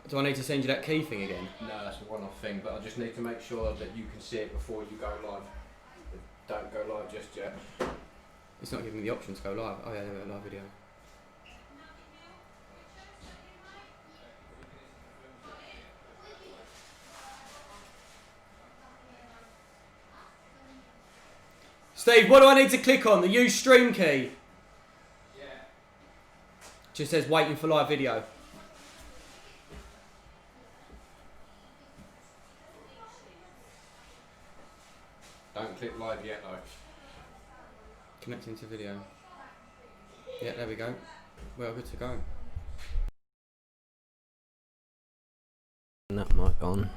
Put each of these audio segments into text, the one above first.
Do I need to send you that key thing again? No, that's a one-off thing, but I just need to make sure that you can see it before you go live. Don't go live just yet. It's not giving me the option to go live. Oh yeah, there we go, live video. Steve, what do I need to click on? The use stream key? Yeah. Just says waiting for live video. Don't click live yet though. Connecting to video. Yeah, there we go. Well, good to go. That mic on.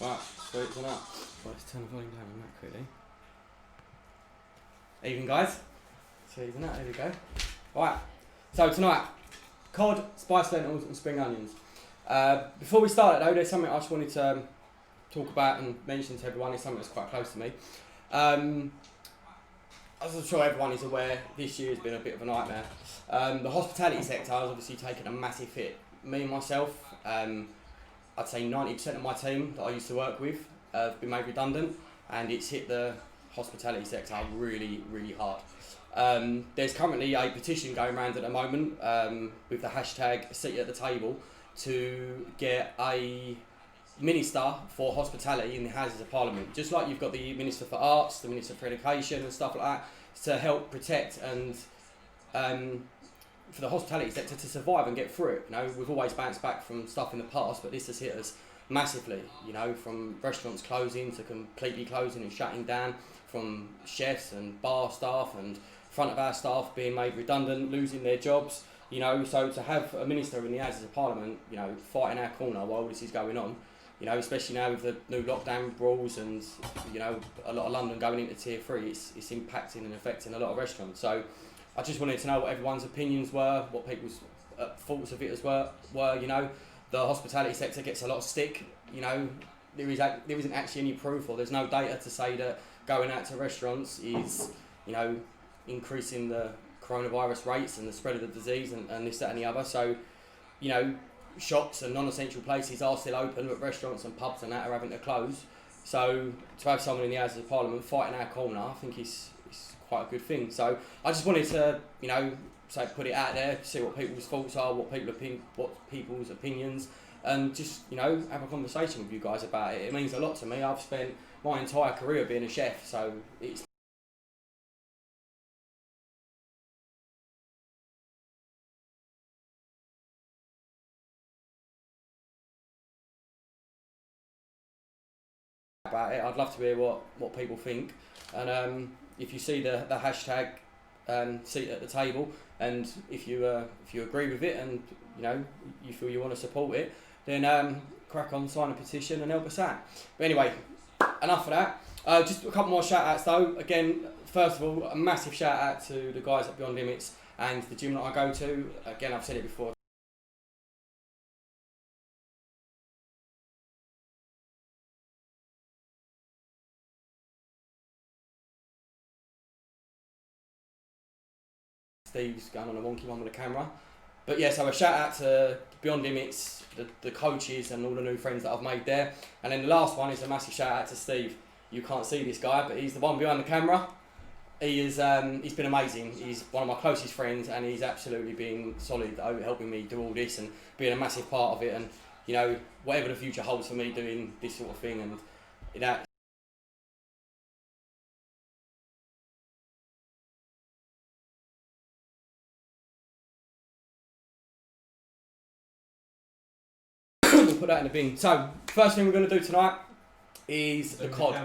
Right, sweeten up. Right, let's turn the volume down on that quickly. Evening, guys. Sweeten up, there we go. Right, so tonight, cod, spiced lentils and spring onions. Before we start though, there's something I just wanted to talk about and mention to everyone. It's something that's quite close to me. As I'm sure everyone is aware, this year has been a bit of a nightmare. The hospitality sector has obviously taken a massive hit. Me and myself, I'd say 90% of my team that I used to work with have been made redundant, and it's hit the hospitality sector really, really hard. There's currently a petition going around at the moment with the hashtag seat at the table to get a minister for hospitality in the Houses of Parliament. Just like you've got the Minister for Arts, the Minister for Education and stuff like that, to help protect and for the hospitality sector to survive and get through it. You know, we've always bounced back from stuff in the past, but this has hit us massively, you know, from restaurants closing to completely closing and shutting down, from chefs and bar staff and front of our staff being made redundant, losing their jobs, you know. So to have a minister in the Houses of Parliament, you know, fighting our corner while this is going on, you know, especially now with the new lockdown rules and, you know, a lot of London going into tier 3, it's impacting and affecting a lot of restaurants. So I just wanted to know what everyone's opinions were, what people's thoughts of it as were. You know, the hospitality sector gets a lot of stick. You know, there isn't actually any proof, or there's no data to say that going out to restaurants is, you know, increasing the coronavirus rates and the spread of the disease and this, that and the other. So, you know, shops and non-essential places are still open, but restaurants and pubs and that are having to close. So to have someone in the Houses of Parliament fighting our corner, I think is quite a good thing. So I just wanted to, you know, put it out there, see what people's thoughts are, what people's opinions, and just, you know, have a conversation with you guys about it. It means a lot to me. I've spent my entire career being a chef, so it's about it. I'd love to hear what people think, and if you see the hashtag seat at the table, and if you agree with it and, you know, you feel you want to support it, then crack on, sign a petition and help us out. But anyway, enough of that. Just a couple more shout outs though. Again, first of all, a massive shout out to the guys at Beyond Limits and the gym that I go to. Again, I've said it before, Steve's going on a wonky one with the camera. But yeah, so a shout out to Beyond Limits, the coaches and all the new friends that I've made there. And then the last one is a massive shout out to Steve. You can't see this guy, but he's the one behind the camera. He's been amazing. He's one of my closest friends, and he's absolutely been solid over helping me do all this and being a massive part of it. And, you know, whatever the future holds for me doing this sort of thing, and that. We'll put that in the bin. So, first thing we're going to do tonight is the cod.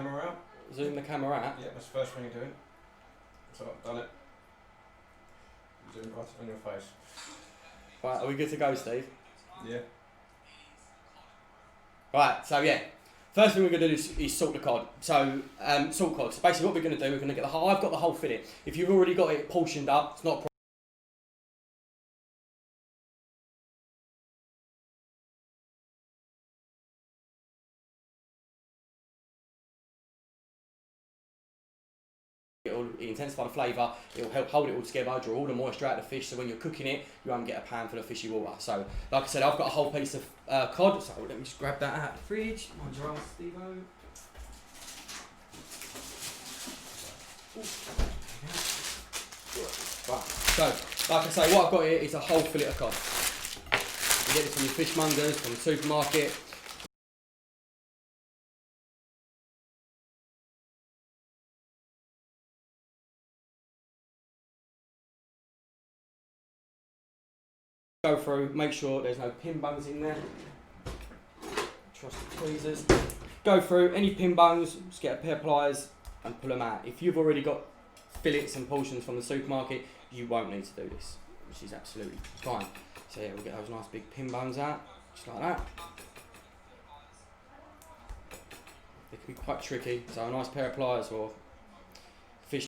Zoom the camera out. Yeah, that's the first thing you're doing. So I've done it. Zoom right on your face. Right, are we good to go, Steve? Yeah. Right, so yeah. First thing we're going to do is salt the cod. So, salt cod. So basically what we're going to do, we're going to get the whole, I've got the whole fillet. If you've already got it portioned up, it's not a problem. It'll intensify the flavour, it'll help hold it all together, draw all the moisture out of the fish, so when you're cooking it, you won't get a pan full of fishy water. So, like I said, I've got a whole piece of cod, so let me just grab that out of the fridge. Mind your arms, Steve-o. Right, so, like I say, what I've got here is a whole fillet of cod. You get this from your fishmongers, from the supermarket. Go through, make sure there's no pin bones in there. Trust the tweezers. Go through any pin bones, just get a pair of pliers and pull them out. If you've already got fillets and portions from the supermarket, you won't need to do this, which is absolutely fine. So yeah, we'll get those nice big pin bones out, just like that. They can be quite tricky, so a nice pair of pliers or fish.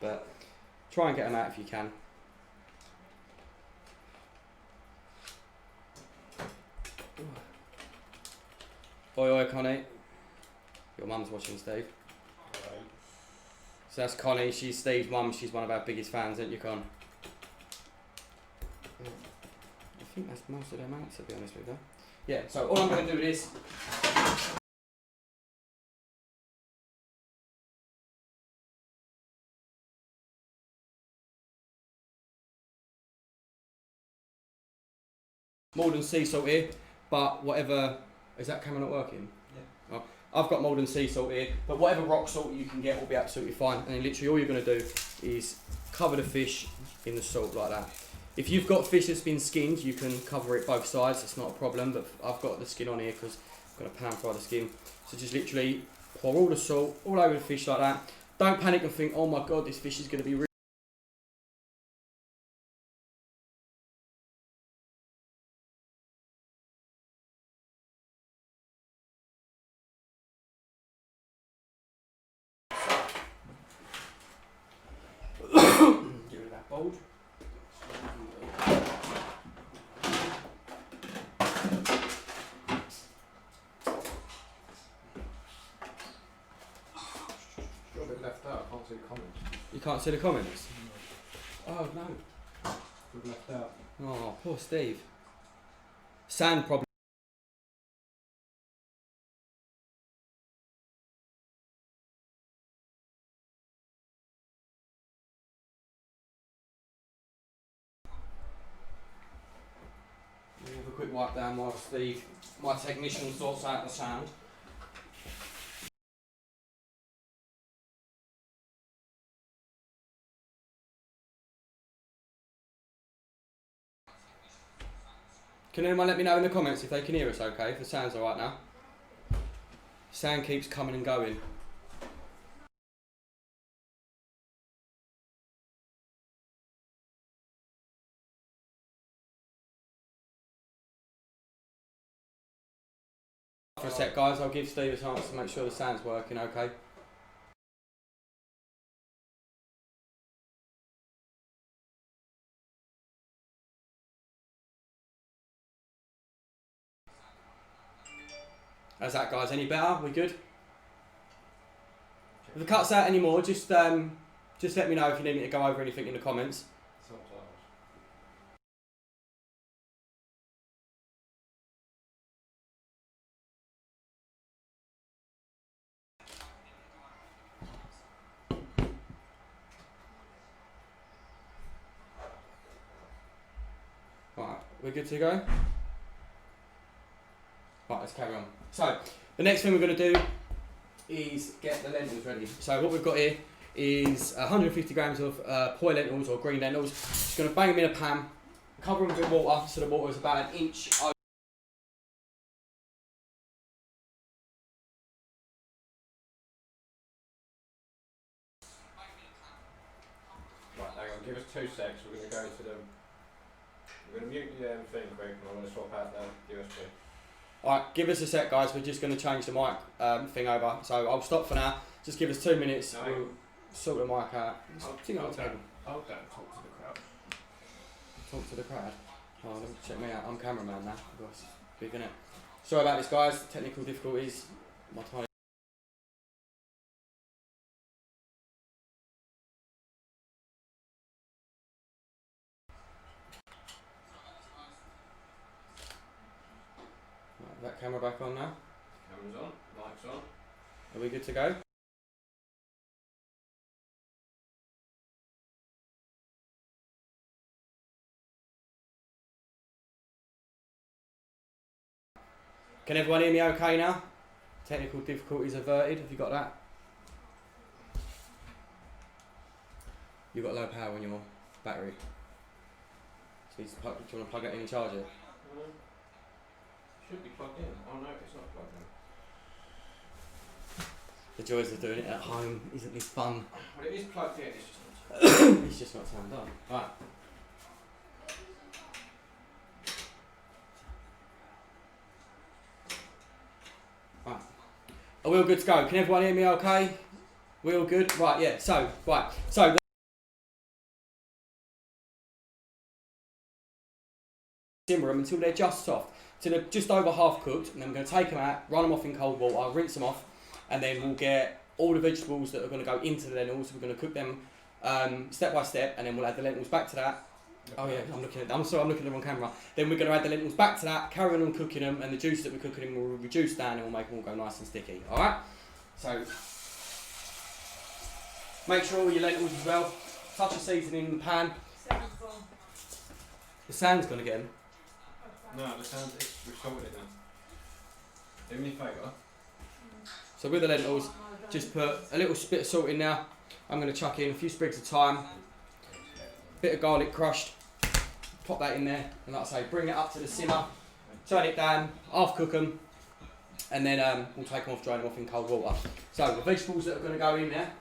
But try and get them out if you can. Oi oi Connie. Your mum's watching, Steve. Right. So that's Connie, she's Steve's mum, she's one of our biggest fans, isn't you, Con? I think that's most of them out, to be honest with you. Yeah, so all I'm going to do is more than sea salt here, but whatever. Is that camera not working? Yeah. Oh, I've got more than sea salt here, but whatever rock salt you can get will be absolutely fine. And then literally all you're going to do is cover the fish in the salt like that. If you've got fish that's been skinned, you can cover it both sides, it's not a problem, but I've got the skin on here because I'm going to pan fry the skin. So just literally pour all the salt all over the fish like that. Don't panic and think, oh my god, this fish is going to be really. Get rid of that bulge. Got a bit left out, I can't see the comments. You can't see the comments? Oh no. Got left out. Oh, poor Steve. Sand problem. Have a quick wipe down while Steve, my technician, sorts out the sand. Can anyone let me know in the comments if they can hear us okay, if the sound's alright now? Sound keeps coming and going. For a sec guys, I'll give Steve a chance to make sure the sound's working okay. How's that guys, any better? We good? If it cuts out any more, just let me know if you need me to go over anything in the comments. Right, we're good to go? Right, let's carry on. So, the next thing we're going to do is get the lentils ready. So what we've got here is 150 grams of poi lentils or green lentils. Just going to bang them in a pan, cover them with water so the water is about an inch over. Right, hang on, give us 2 secs, we're going to go to them. We're going to mute the thing quick and I'm going to swap out the USB. Alright, give us a sec guys, we're just going to change the mic thing over. So I'll stop for now, just give us 2 minutes, we'll sort the mic out. Hold down, talk to the crowd. talk to the crowd. Oh, check me out. I'm cameraman now. Gosh, big innit? Sorry about this, guys. Technical difficulties. My tiny. Right, is that camera back on now? Camera's on, mic's on. Are we good to go? Can everyone hear me okay now? Technical difficulties averted. Have you got that? You've got low power on your battery. So do you want to plug it in and charge it? Should be plugged in. Oh no, it's not plugged in. The joys of doing it at home, isn't this fun? Well, it is plugged in, it's just not. It's just not turned on. Right. Right. Are we all good to go? Can everyone hear me okay? We all good? Right, yeah. So, simmer them until they're just soft. Till they're just over half cooked, and then we're going to take them out, run them off in cold water, rinse them off, and then we'll get all the vegetables that are going to go into the lentils. We're going to cook them step by step, and then we'll add the lentils back to that. Oh yeah, I'm looking at the wrong camera. Then we're going to add the lentils back to that, carry on cooking them, and the juice that we're cooking them will reduce down and we'll make them all go nice and sticky. Alright? So, make sure all your lentils as well. Touch of seasoning in the pan. The sand's gone again. No, the sound is we've salted it now. Do me a favour. So with the lentils, just put a little bit of salt in there. I'm going to chuck in a few sprigs of thyme, bit of garlic crushed, pop that in there, and like I say, bring it up to the simmer, turn it down, half cook them, and then we'll take them off, dry them off in cold water. So the vegetables that are going to go in there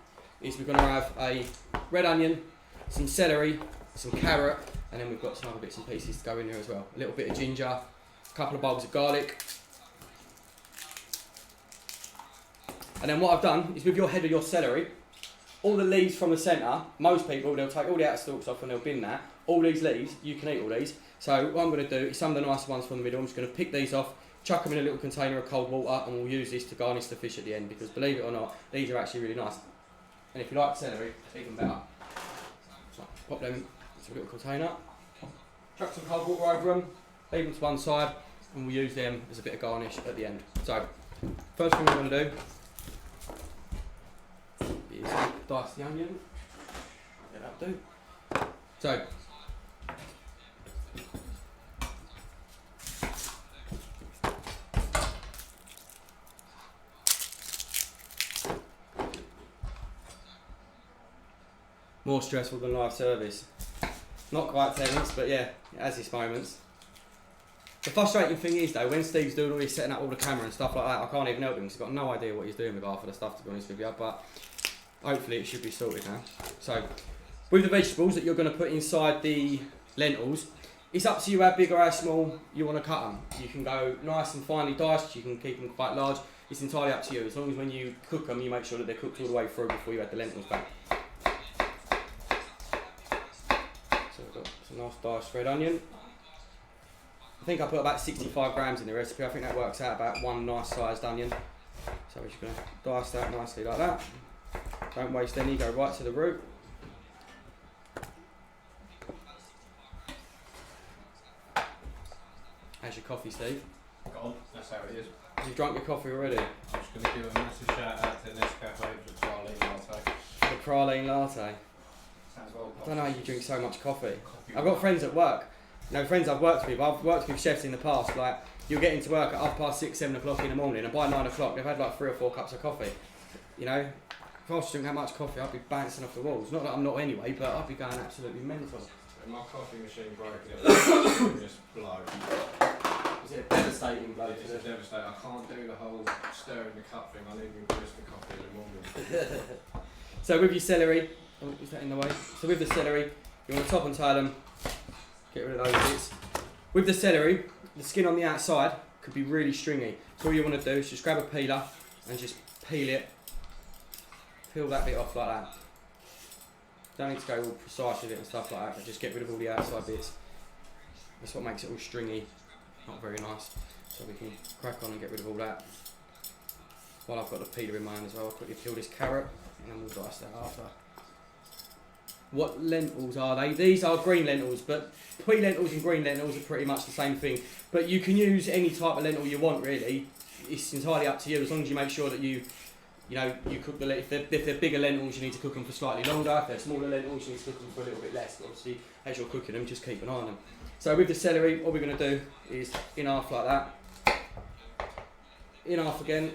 is we're going to have a red onion, some celery, some carrot, and then we've got some other bits and pieces to go in there as well. A little bit of ginger, a couple of bulbs of garlic. And then what I've done is with your head of your celery, all the leaves from the centre, most people, they'll take all the outer stalks off and they'll bin that. All these leaves, you can eat all these. So what I'm going to do is some of the nicer ones from the middle, I'm just going to pick these off, chuck them in a little container of cold water, and we'll use this to garnish the fish at the end, because believe it or not, these are actually really nice. And if you like celery, even better. So pop them into a little container, chuck some cold water over them, leave them to one side, and we'll use them as a bit of garnish at the end. So, first thing we're going to do is dice the onion. Yeah, that'll do. So, more stressful than live service. Not quite tennis, but yeah, it has its moments. The frustrating thing is though, when Steve's doing all this, setting up all the camera and stuff like that, I can't even help him because he's got no idea what he's doing with half of the stuff, to be honest with you, but hopefully it should be sorted now. So, with the vegetables that you're going to put inside the lentils, it's up to you how big or how small you want to cut them. You can go nice and finely diced, you can keep them quite large, it's entirely up to you, as long as when you cook them, you make sure that they're cooked all the way through before you add the lentils back. So we've got some nice diced red onion. I think I put about 65 grams in the recipe. I think that works out about one nice sized onion. So we're just going to dice that nicely like that. Don't waste any, go right to the root. How's your coffee, Steve? Gone, that's how it is. You've drunk your coffee already? I'm just going to give a massive shout out to Nescafe for the praline latte. The praline latte. Sounds well. I don't know how you drink so much coffee. I've got friends at work. No, friends I've worked with chefs in the past, like, you'll get into work at 6:30, 7 o'clock in the morning, and by 9 o'clock they've had like 3 or 4 cups of coffee. You know, if I was to drink that much coffee, I'd be bouncing off the walls. Not that I'm not anyway, but I'd be going absolutely mental. My coffee machine broke and it just blow. Is it a devastating blow? It's devastating. I can't do the whole stirring the cup thing. I need to just the coffee in the morning. So with your celery, oh, is that in the way? So with the celery, you want to top and tail them. Get rid of those bits. With the celery, the skin on the outside could be really stringy. So all you want to do is just grab a peeler and just peel it. Peel that bit off like that. Don't need to go all precise with it and stuff like that, but just get rid of all the outside bits. That's what makes it all stringy, not very nice. So we can crack on and get rid of all that. While I've got the peeler in my hand as well, I'll quickly peel this carrot and then we'll dice that after. What lentils are they? These are green lentils, but pea lentils and green lentils are pretty much the same thing. But you can use any type of lentil you want, really. It's entirely up to you, as long as you make sure that you cook the if they're bigger lentils, you need to cook them for slightly longer. If they're smaller lentils, you need to cook them for a little bit less. But obviously, as you're cooking them, just keep an eye on them. So with the celery, all we're going to do is in half like that, in half again,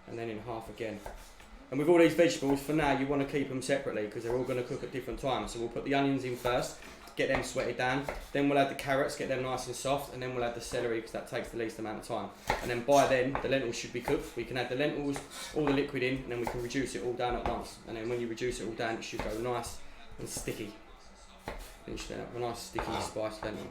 and then in half again. And with all these vegetables, for now, you want to keep them separately because they're all going to cook at different times. So we'll put the onions in first, get them sweated down. Then we'll add the carrots, get them nice and soft. And then we'll add the celery because that takes the least amount of time. And then by then, the lentils should be cooked. We can add the lentils, all the liquid in, and then we can reduce it all down at once. And then when you reduce it all down, it should go nice and sticky. Then you should end up with a nice sticky spiced lentil.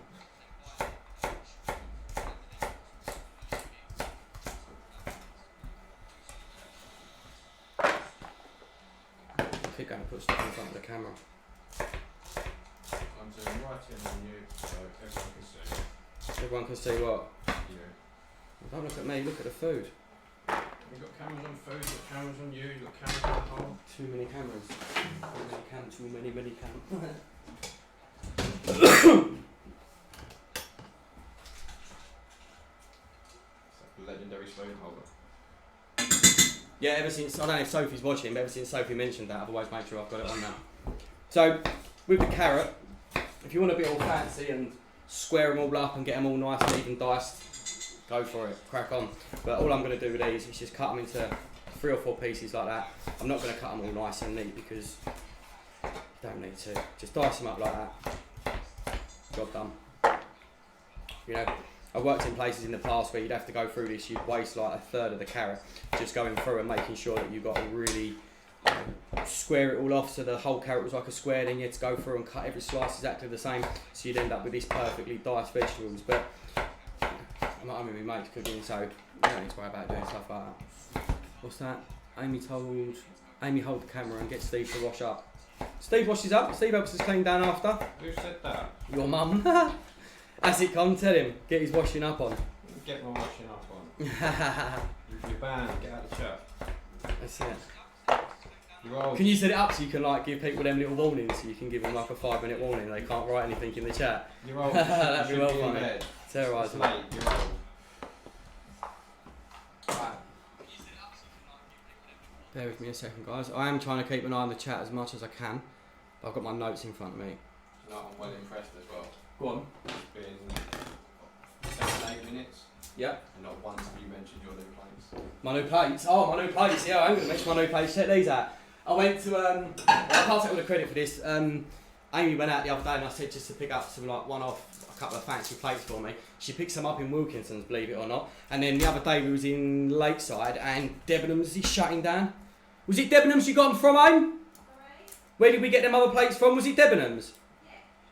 Keep going to put stuff in front of the camera. I'm doing right in on you so everyone can see. Everyone can see what? You. Well, don't look at me, look at the food. You've got cameras on food, you've got cameras on you, you've got cameras on the whole. Too many cameras. Too many cameras. It's like a legendary spoon holder. Yeah, ever since, I don't know if Sophie's watching, but ever since Sophie mentioned that, I've always made sure I've got it on now. So, with the carrot, if you want to be all fancy and square them all up and get them all nice and even diced, go for it, crack on. But all I'm going to do with these is just cut them into 3 or 4 pieces like that. I'm not going to cut them all nice and neat because you don't need to. Just dice them up like that. Job done. You know, I've worked in places in the past where you'd have to go through this, you'd waste like a third of the carrot just going through and making sure that you got to really square it all off so the whole carrot was like a square, then you had to go through and cut every slice exactly the same, so you'd end up with this perfectly diced vegetables. But I'm not having my mates cooking, so you don't need to worry about doing stuff like that. What's that? Amy hold the camera and get Steve to wash up. Steve washes up, Steve helps us clean down after. Who said that? Your mum. As it comes, tell him, get his washing up on. Get my washing up on. You're banned, get out of the chat. That's it. You're old. Can you set it up so you can like give people them little warnings, so you can give them like a 5-minute warning, they can't write anything in the chat? You're old. That'd be well in funny. bed. Terrorise It's them. late, you're old. Right. Bear with me a second, guys. I am trying to keep an eye on the chat as much as I can. I've got my notes in front of me. No, I'm well impressed as well. Go on. It's been 7 8 minutes. Yep. And not once have you mentioned your new plates. My new plates. Oh, my new plates. Yeah, I'm going to mention my new plates. Check these out. I went to, I can't take all the credit for this. Amy went out the other day and I said just to pick up some like a couple of fancy plates for me. She picked some up in Wilkinson's, believe it or not. And then the other day we was in Lakeside and Debenhams is shutting down. Was it Debenhams you got them from, Amy? Where did we get them other plates from? Was it Debenhams?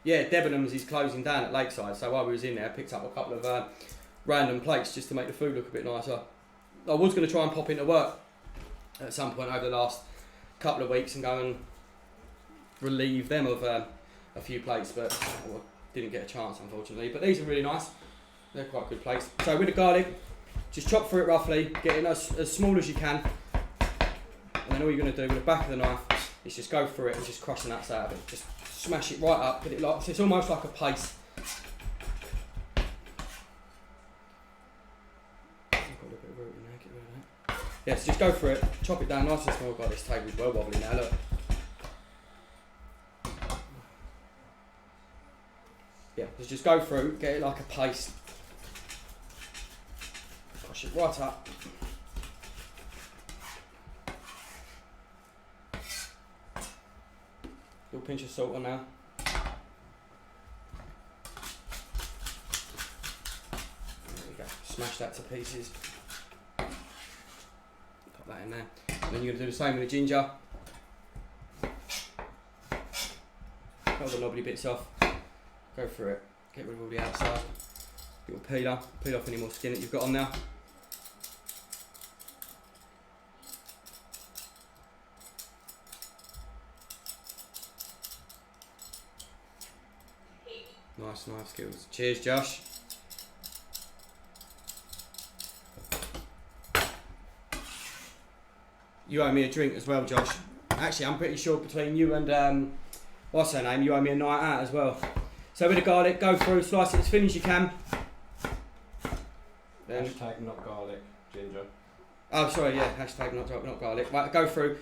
Yeah, Debenhams is closing down at Lakeside. So while we was in there, I picked up a couple of random plates just to make the food look a bit nicer. I was going to try and pop into work at some point over the last couple of weeks and go and relieve them of a few plates, but didn't get a chance unfortunately. But these are really nice. They're quite good plates. So with the garlic, just chop through it roughly, get it as small as you can. And then all you're going to do with the back of the knife is just go through it and just crush the nuts out of it. Just smash it right up, get it like, so it's almost like a paste. Yes, just go for it, chop it down nice and small. God, this table's well wobbly now, look. Yeah, just go through, get it like a paste. Crush it right up. Little pinch of salt on now. There we go, smash that to pieces. That in there. And then you're going to do the same with the ginger. Cut the knobbly bits off. Go for it. Get rid of all the outside. Little peeler. Peel off any more skin that you've got on there. Nice knife skills. Cheers, Josh. You owe me a drink as well, Josh. Actually, I'm pretty sure between you and what's her name, you owe me a night out as well. So with the garlic, go through, slice it as thin as you can. Then Hashtag not garlic, ginger. Oh, sorry, yeah, hashtag not garlic. Right, go through,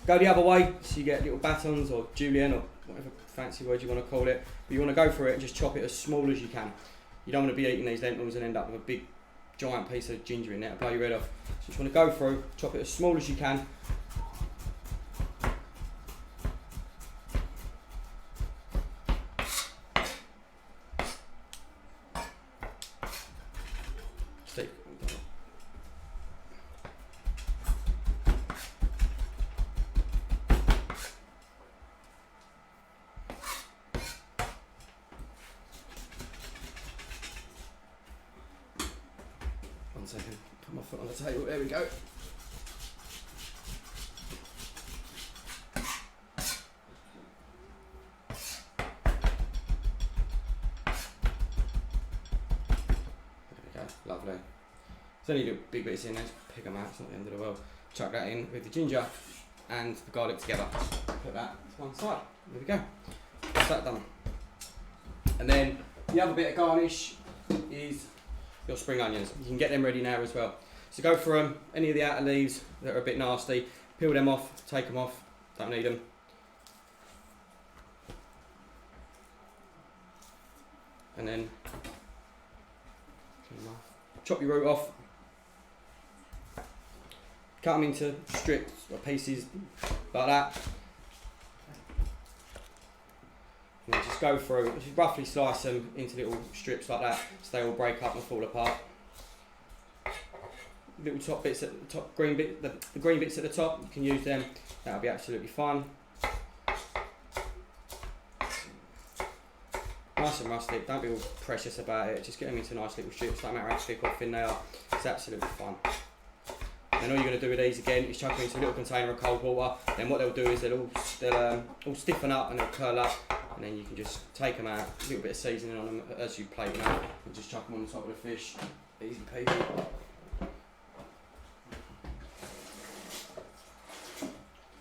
go the other way, so you get little batons or julienne or whatever fancy word you want to call it. But you want to go through it and just chop it as small as you can. You don't want to be eating these lentils and end up with a big, giant piece of ginger in there to blow your head off. So you just want to go through, chop it as small as you can. Stick. One second, put my foot on the table, there we go. Lovely. There's only little big bits in there, just pick them out, it's not the end of the world. Chuck that in with the ginger and the garlic together. Put that to one side. There we go. That's that done. And then the other bit of garnish is your spring onions. You can get them ready now as well. So go for them, any of the outer leaves that are a bit nasty, peel them off, take them off, don't need them. And then chop your root off, cut them into strips or pieces like that. And just go through, just roughly slice them into little strips like that so they all break up and fall apart. Little top bits at the top, green bit, the green bits at the top, you can use them, that'll be absolutely fine. Nice and rustic, don't be all precious about it, just get them into nice little strips, don't matter how thick or thin they are, it's absolutely fine. And all you're going to do with these again is chuck them into a little container of cold water, then what they'll do is they'll all stiffen up and they'll curl up, and then you can just take them out, a little bit of seasoning on them as you plate them out, and just chuck them on the top of the fish, easy peasy.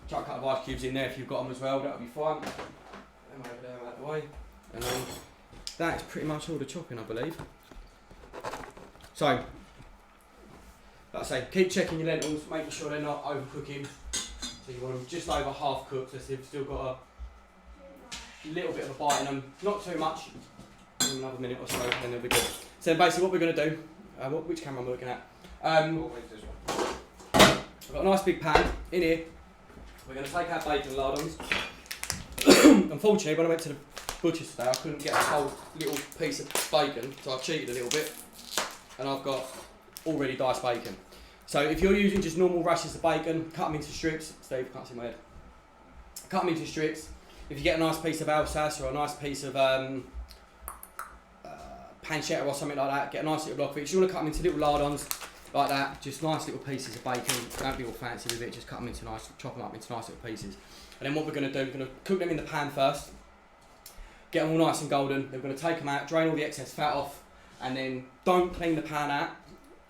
Chuck a couple of ice cubes in there if you've got them as well, that'll be fine. Put them over there out of the way. And then that's pretty much all the chopping, I believe. So, like I say, keep checking your lentils, making sure they're not overcooking. So you want them just over half cooked, so they've still got a little bit of a bite in them. Not too much. Another minute or so, then they'll be good. So basically what we're going to do, which camera am I looking at? I've got a nice big pan in here. We're going to take our bacon lardons. Unfortunately, when I went to the butcher's today, I couldn't get a whole little piece of bacon, so I've cheated a little bit, and I've got already diced bacon. So if you're using just normal rashers of bacon, cut them into strips. Steve, can't see my head. Cut them into strips. If you get a nice piece of Alsas or a nice piece of pancetta or something like that, get a nice little block of it. You want to cut them into little lardons like that, just nice little pieces of bacon. Don't be all fancy with it, just cut them into nice, chop them up into nice little pieces. And then what we're going to do, we're going to cook them in the pan first, get them all nice and golden. Then we're going to take them out, drain all the excess fat off, and then don't clean the pan out,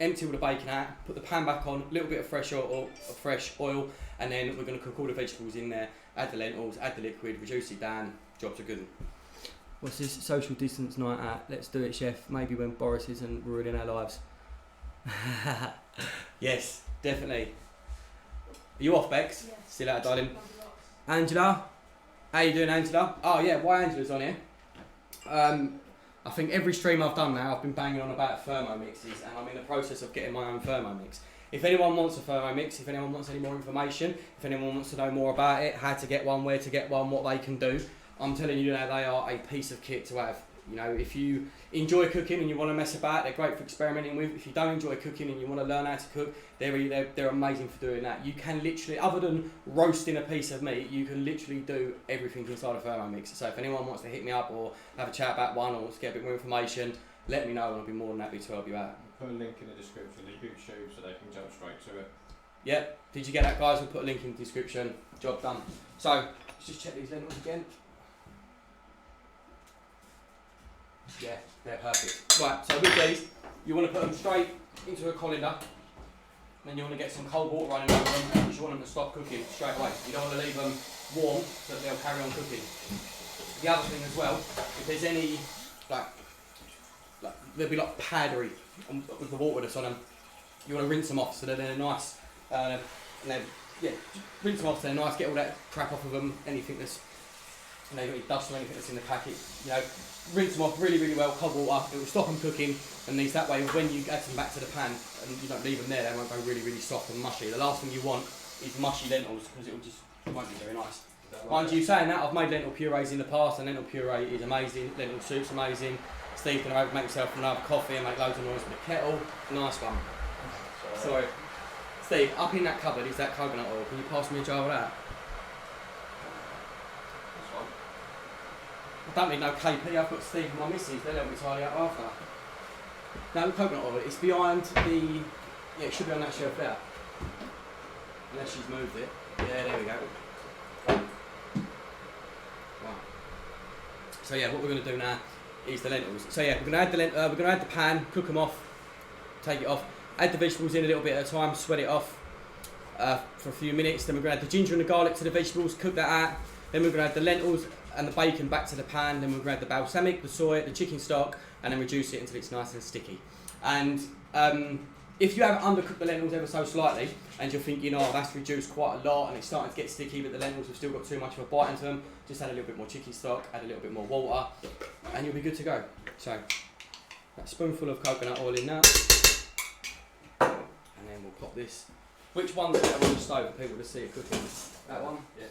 empty all the bacon out, put the pan back on, a little bit of fresh oil, and then we're going to cook all the vegetables in there, add the lentils, add the liquid, reduce it down, jobs are good. What's this social distance night out? Let's do it, chef. Maybe when Boris isn't ruining our lives. Yes, definitely. Are you off, Bex? Yes. Still out, darling. Angela? How you doing, Angela? Oh yeah, why Angela's on here? I think every stream I've done now, I've been banging on about thermo mixes, and I'm in the process of getting my own thermo mix. If anyone wants a thermo mix, if anyone wants any more information, if anyone wants to know more about it, how to get one, where to get one, what they can do, I'm telling you now, they are a piece of kit to have. You know, if you enjoy cooking and you want to mess about, they're great for experimenting with. If you don't enjoy cooking and you want to learn how to cook, they're amazing for doing that. You can literally, other than roasting a piece of meat, you can literally do everything inside a thermo mix. So if anyone wants to hit me up or have a chat about one or wants to get a bit more information, let me know and I'll be more than happy to help you out. Put a link in the description to YouTube so they can jump straight to it. Yep, did you get that, guys? We'll put a link in the description. Job done. So, let's just check these lentils again. Yeah, they're perfect. Right, so with these, you want to put them straight into a colander. Then you want to get some cold water running over them because you want them to stop cooking straight away. You don't want to leave them warm so that they'll carry on cooking. The other thing as well, if there's any, like there'll be like powdery with the water that's on them, you want to rinse them off so that they're nice. And then, yeah, rinse them off so they're nice, get all that crap off of them, anything that's, you know, any dust or anything that's in the packet, you know, rinse them off really, really well, cold water, it will stop them cooking, and these that way when you add them back to the pan and you don't leave them there, they won't go really, really soft and mushy. The last thing you want is mushy lentils because it won't be very nice. Mind you, saying that, I've made lentil purees in the past, and lentil puree is amazing, lentil soup's amazing. Steve's going to make himself another coffee and make loads of noise with a kettle. Nice one. Sorry. Steve, up in that cupboard is that coconut oil. Can you pass me a jar of that? I don't need no KP, I've got Steve and my missus, they'll help me tidy up after. No, coconut oil, it's behind the... Yeah, it should be on that shelf there. Unless she's moved it. Yeah, there we go. Right. So yeah, what we're going to do now is the lentils. So yeah, we're going to add the pan, cook them off, take it off, add the vegetables in a little bit at a time, sweat it off for a few minutes. Then we're going to add the ginger and the garlic to the vegetables, cook that out. Then we're going to add the lentils and the bacon back to the pan. Then we're going to add the balsamic, the soy, the chicken stock, and then reduce it until it's nice and sticky. And if you have undercooked the lentils ever so slightly, and you're thinking, oh, that's reduced quite a lot, and it's starting to get sticky, but the lentils have still got too much of a bite into them, just add a little bit more chicken stock, add a little bit more water, and you'll be good to go. So, that spoonful of coconut oil in there, and then we'll pop this. Which one's better on the stove for people to see it cooking? That one? Yeah.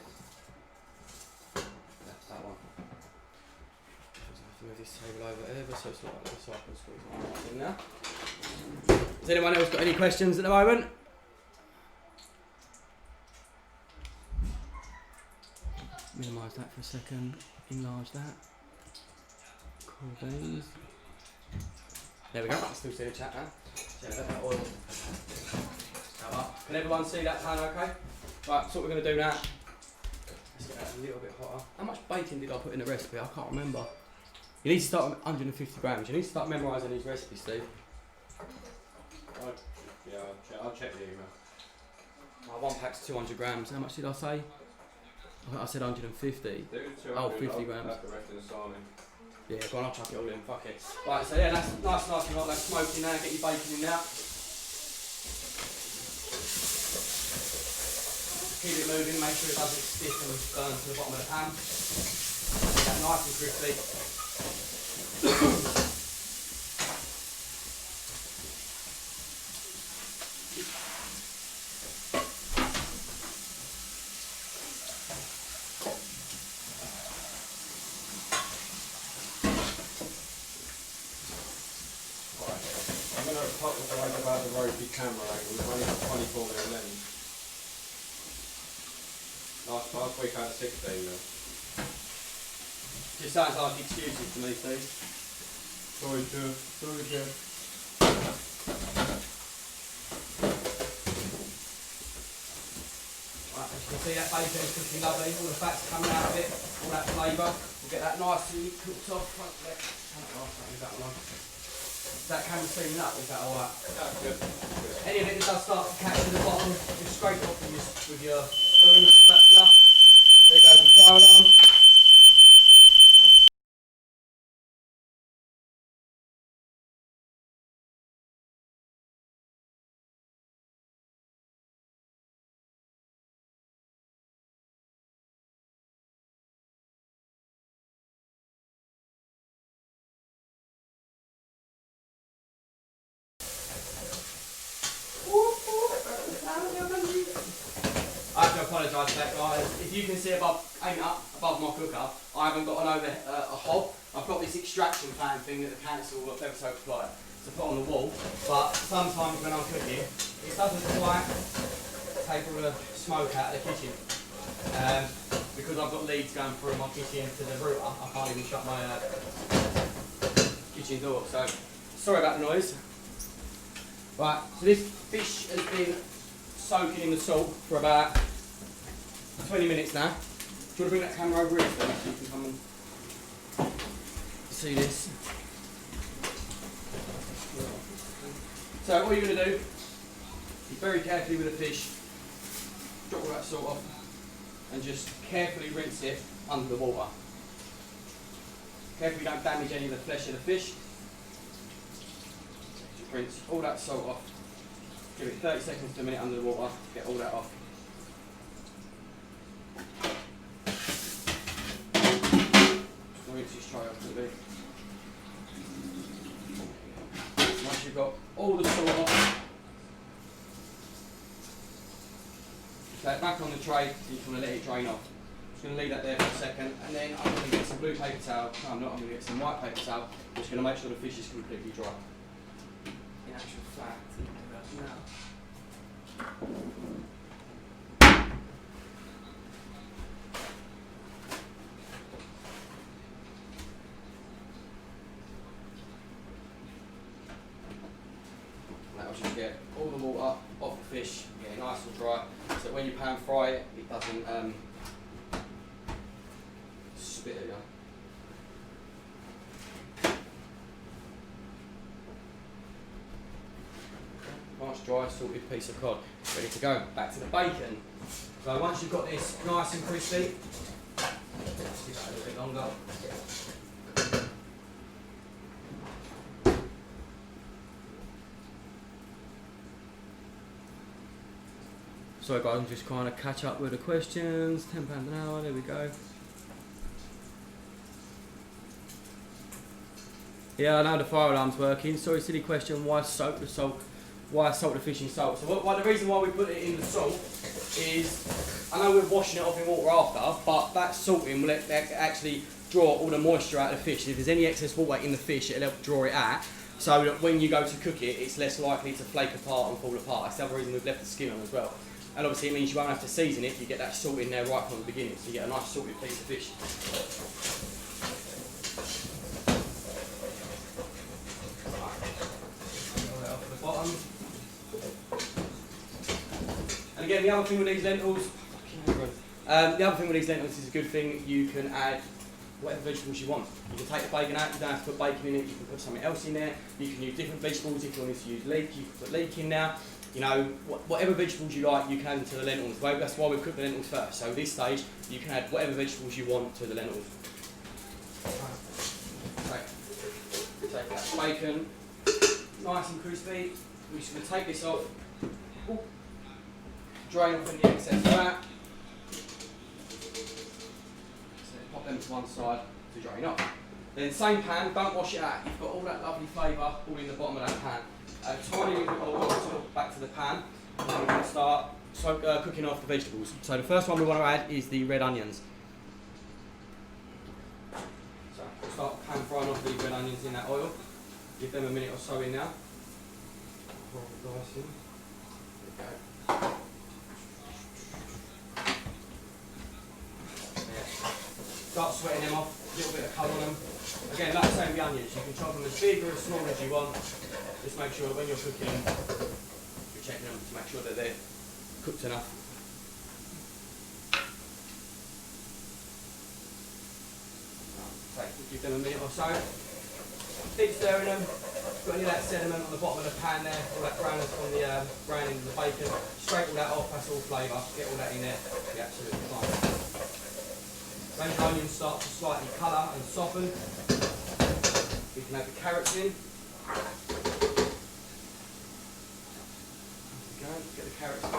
That's that one. Just have to move this table over ever so slightly so I can squeeze my right in there. Has anyone else got any questions at the moment? Minimise that for a second, enlarge that. Cool beans. There we go, I can still see the chat now. So let that oil come up. Can everyone see that pan okay? Right, so what we're going to do now, let's get that a little bit hotter. How much bacon did I put in the recipe? I can't remember. You need to start with 150 grams. You need to start memorising these recipes, Steve. I'll check the email. My one pack's 200 grams. How much did I say? I think I said 150. Oh, 50 grams. Yeah, go on, I'll chuck it all in, fuck it. Right, so yeah, that's nice and hot, that's smoking now, get your bacon in now. Keep it moving, make sure it doesn't stick and burn to the bottom of the pan. Get that nice and crispy. About the rotary camera angle, we've only got 24-minute lens. Last week I had 16 now. Just sounds like excuses to me, Steve. Sorry, Jeff. Sorry, Jeff. Right, as you can see that bacon is cooking lovely, all the fat's coming out of it, all that flavour. We'll get that nicely cooked off. Is that camera steaming up? Is that alright? That's good. Any of it that does start to catch to the bottom, just scrape it off with your spoon or spatula. There goes the fire alarm. I have to apologise for that, guys. If you can see above my cooker, I haven't got a hob. I've got this extraction fan thing that the council have ever so supplied to put on the wall. But sometimes when I'm cooking, it doesn't quite take all the smoke out of the kitchen. Because I've got leads going through my kitchen to the router, I can't even shut my kitchen door. So sorry about the noise. Right, so this fish has been soaking in the salt for about 20 minutes now. Do you want to bring that camera over here so you can come and see this? So all you're going to do is very carefully with the fish, drop all that salt off and just carefully rinse it under the water. Carefully don't damage any of the flesh of the fish. Just rinse all that salt off. Give it 30 seconds to a minute under the water to get all that off. Rinse it straight off a bit. Once you've got all the salt off, take it back on the tray and you're going to let it drain off. Just going to leave that there for a second and then I'm going to get some blue paper towel. No, I'm not, I'm going to get some white paper towel. Just going to make sure the fish is completely dry. In actual fact, now. That'll just get all the water off the fish, get it nice and dry, so when you pan fry it, it doesn't spit at you. Nice dry salted piece of cod, ready to go. Back to the bacon. So once you've got this nice and crispy, let's give that a little bit longer. So guys, I'm just kind of catch up with the questions. £10 an hour, there we go. Yeah, I know the fire alarm's working. Sorry, silly question. Why soak the salt? Why salt the fish in salt? So the reason why we put it in the salt is, I know we're washing it off in water after, but that salting will actually draw all the moisture out of the fish. If there's any excess water in the fish, it'll help draw it out. So that when you go to cook it, it's less likely to flake apart and fall apart. That's the other reason we've left the skin on as well. And obviously it means you won't have to season it if you get that salt in there right from the beginning. So you get a nice salted piece of fish. And again, the other thing with these lentils, is a good thing. You can add whatever vegetables you want. You can take the bacon out, you don't have to put bacon in it, you can put something else in there. You can use different vegetables. If you want to use leek, you can put leek in there. You know, whatever vegetables you like, you can add to the lentils. That's why we cook the lentils first. So at this stage, you can add whatever vegetables you want to the lentils. Take that bacon, nice and crispy. We're just going to take this off, drain off any excess of that. So pop them to one side to drain off. Then same pan, don't wash it out. You've got all that lovely flavour all in the bottom of that pan. A tiny little bit of oil back to the pan, and then we're going to start cooking off the vegetables. So the first one we want to add is the red onions. So we'll start pan frying off the red onions in that oil. Give them a minute or so in now. Roll the dice in. There we go. Yeah. Start sweating them off, a little bit of colour on them. Again, like the same with the onions, you can chop them as big or as small as you want. Just make sure that when you're cooking them, you're checking them to make sure that they're cooked enough. So, give them a minute or so. Keep stirring them. Got any of that sediment on the bottom of the pan there, all that brown from the browning of the bacon. Scrape all that off, that's all flavour. Get all that in there, be absolutely fine. When the onions start to slightly colour and soften, we can add the carrots in. Get the carrots in there.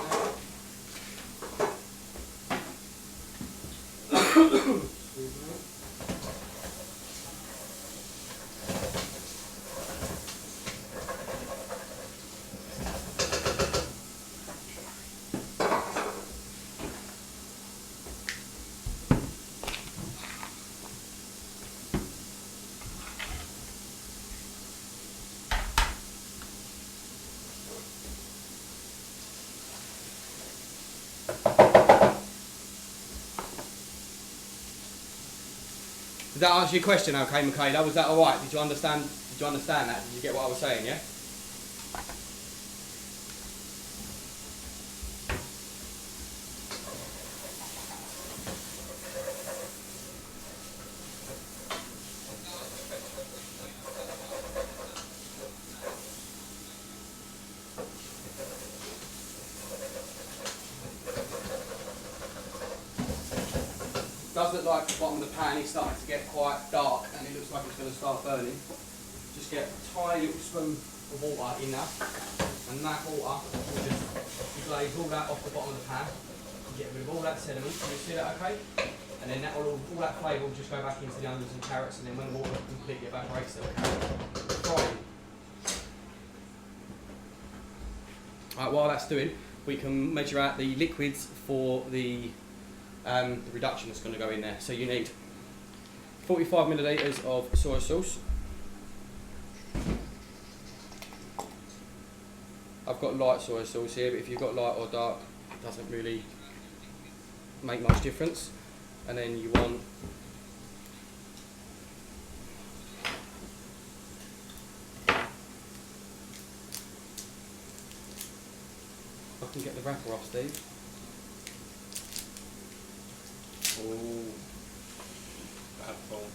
Did that answer your question okay, Michaela? Was that alright? Did you understand that? Did you get what I was saying, yeah? does look like the bottom of the pan is starting to get quite dark and it looks like it's going to start burning, just get a tiny little spoon of water in there, and that water will just glaze all that off the bottom of the pan, get rid of all that sediment. Can you see that okay? And then that will, all that flavour will just go back into the onions and carrots, and then when the water completely evaporates, they'll fry. Alright, while that's doing, we can measure out the liquids for the reduction that's going to go in there. So you need 45 millilitres of soy sauce. I've got light soy sauce here, but if you've got light or dark, it doesn't really make much difference. And then you want I can get the wrapper off, Steve. Oh, Bad full.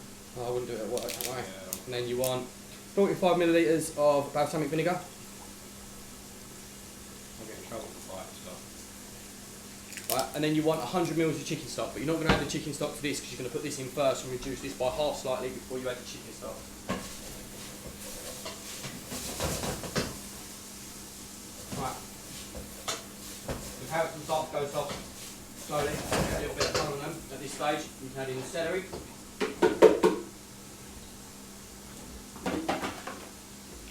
I wouldn't do it at work, don't worry. Yeah. And then you want 45 millilitres of balsamic vinegar. I'll get in trouble for biting stuff. Right, and then you want 100 ml of chicken stock, but you're not going to add the chicken stock to this because you're going to put this in first and reduce this by half slightly before you add the chicken stock. Right. The carrots will start to go soft slowly. Get a little bit of fun on them at this stage. You can add in the celery.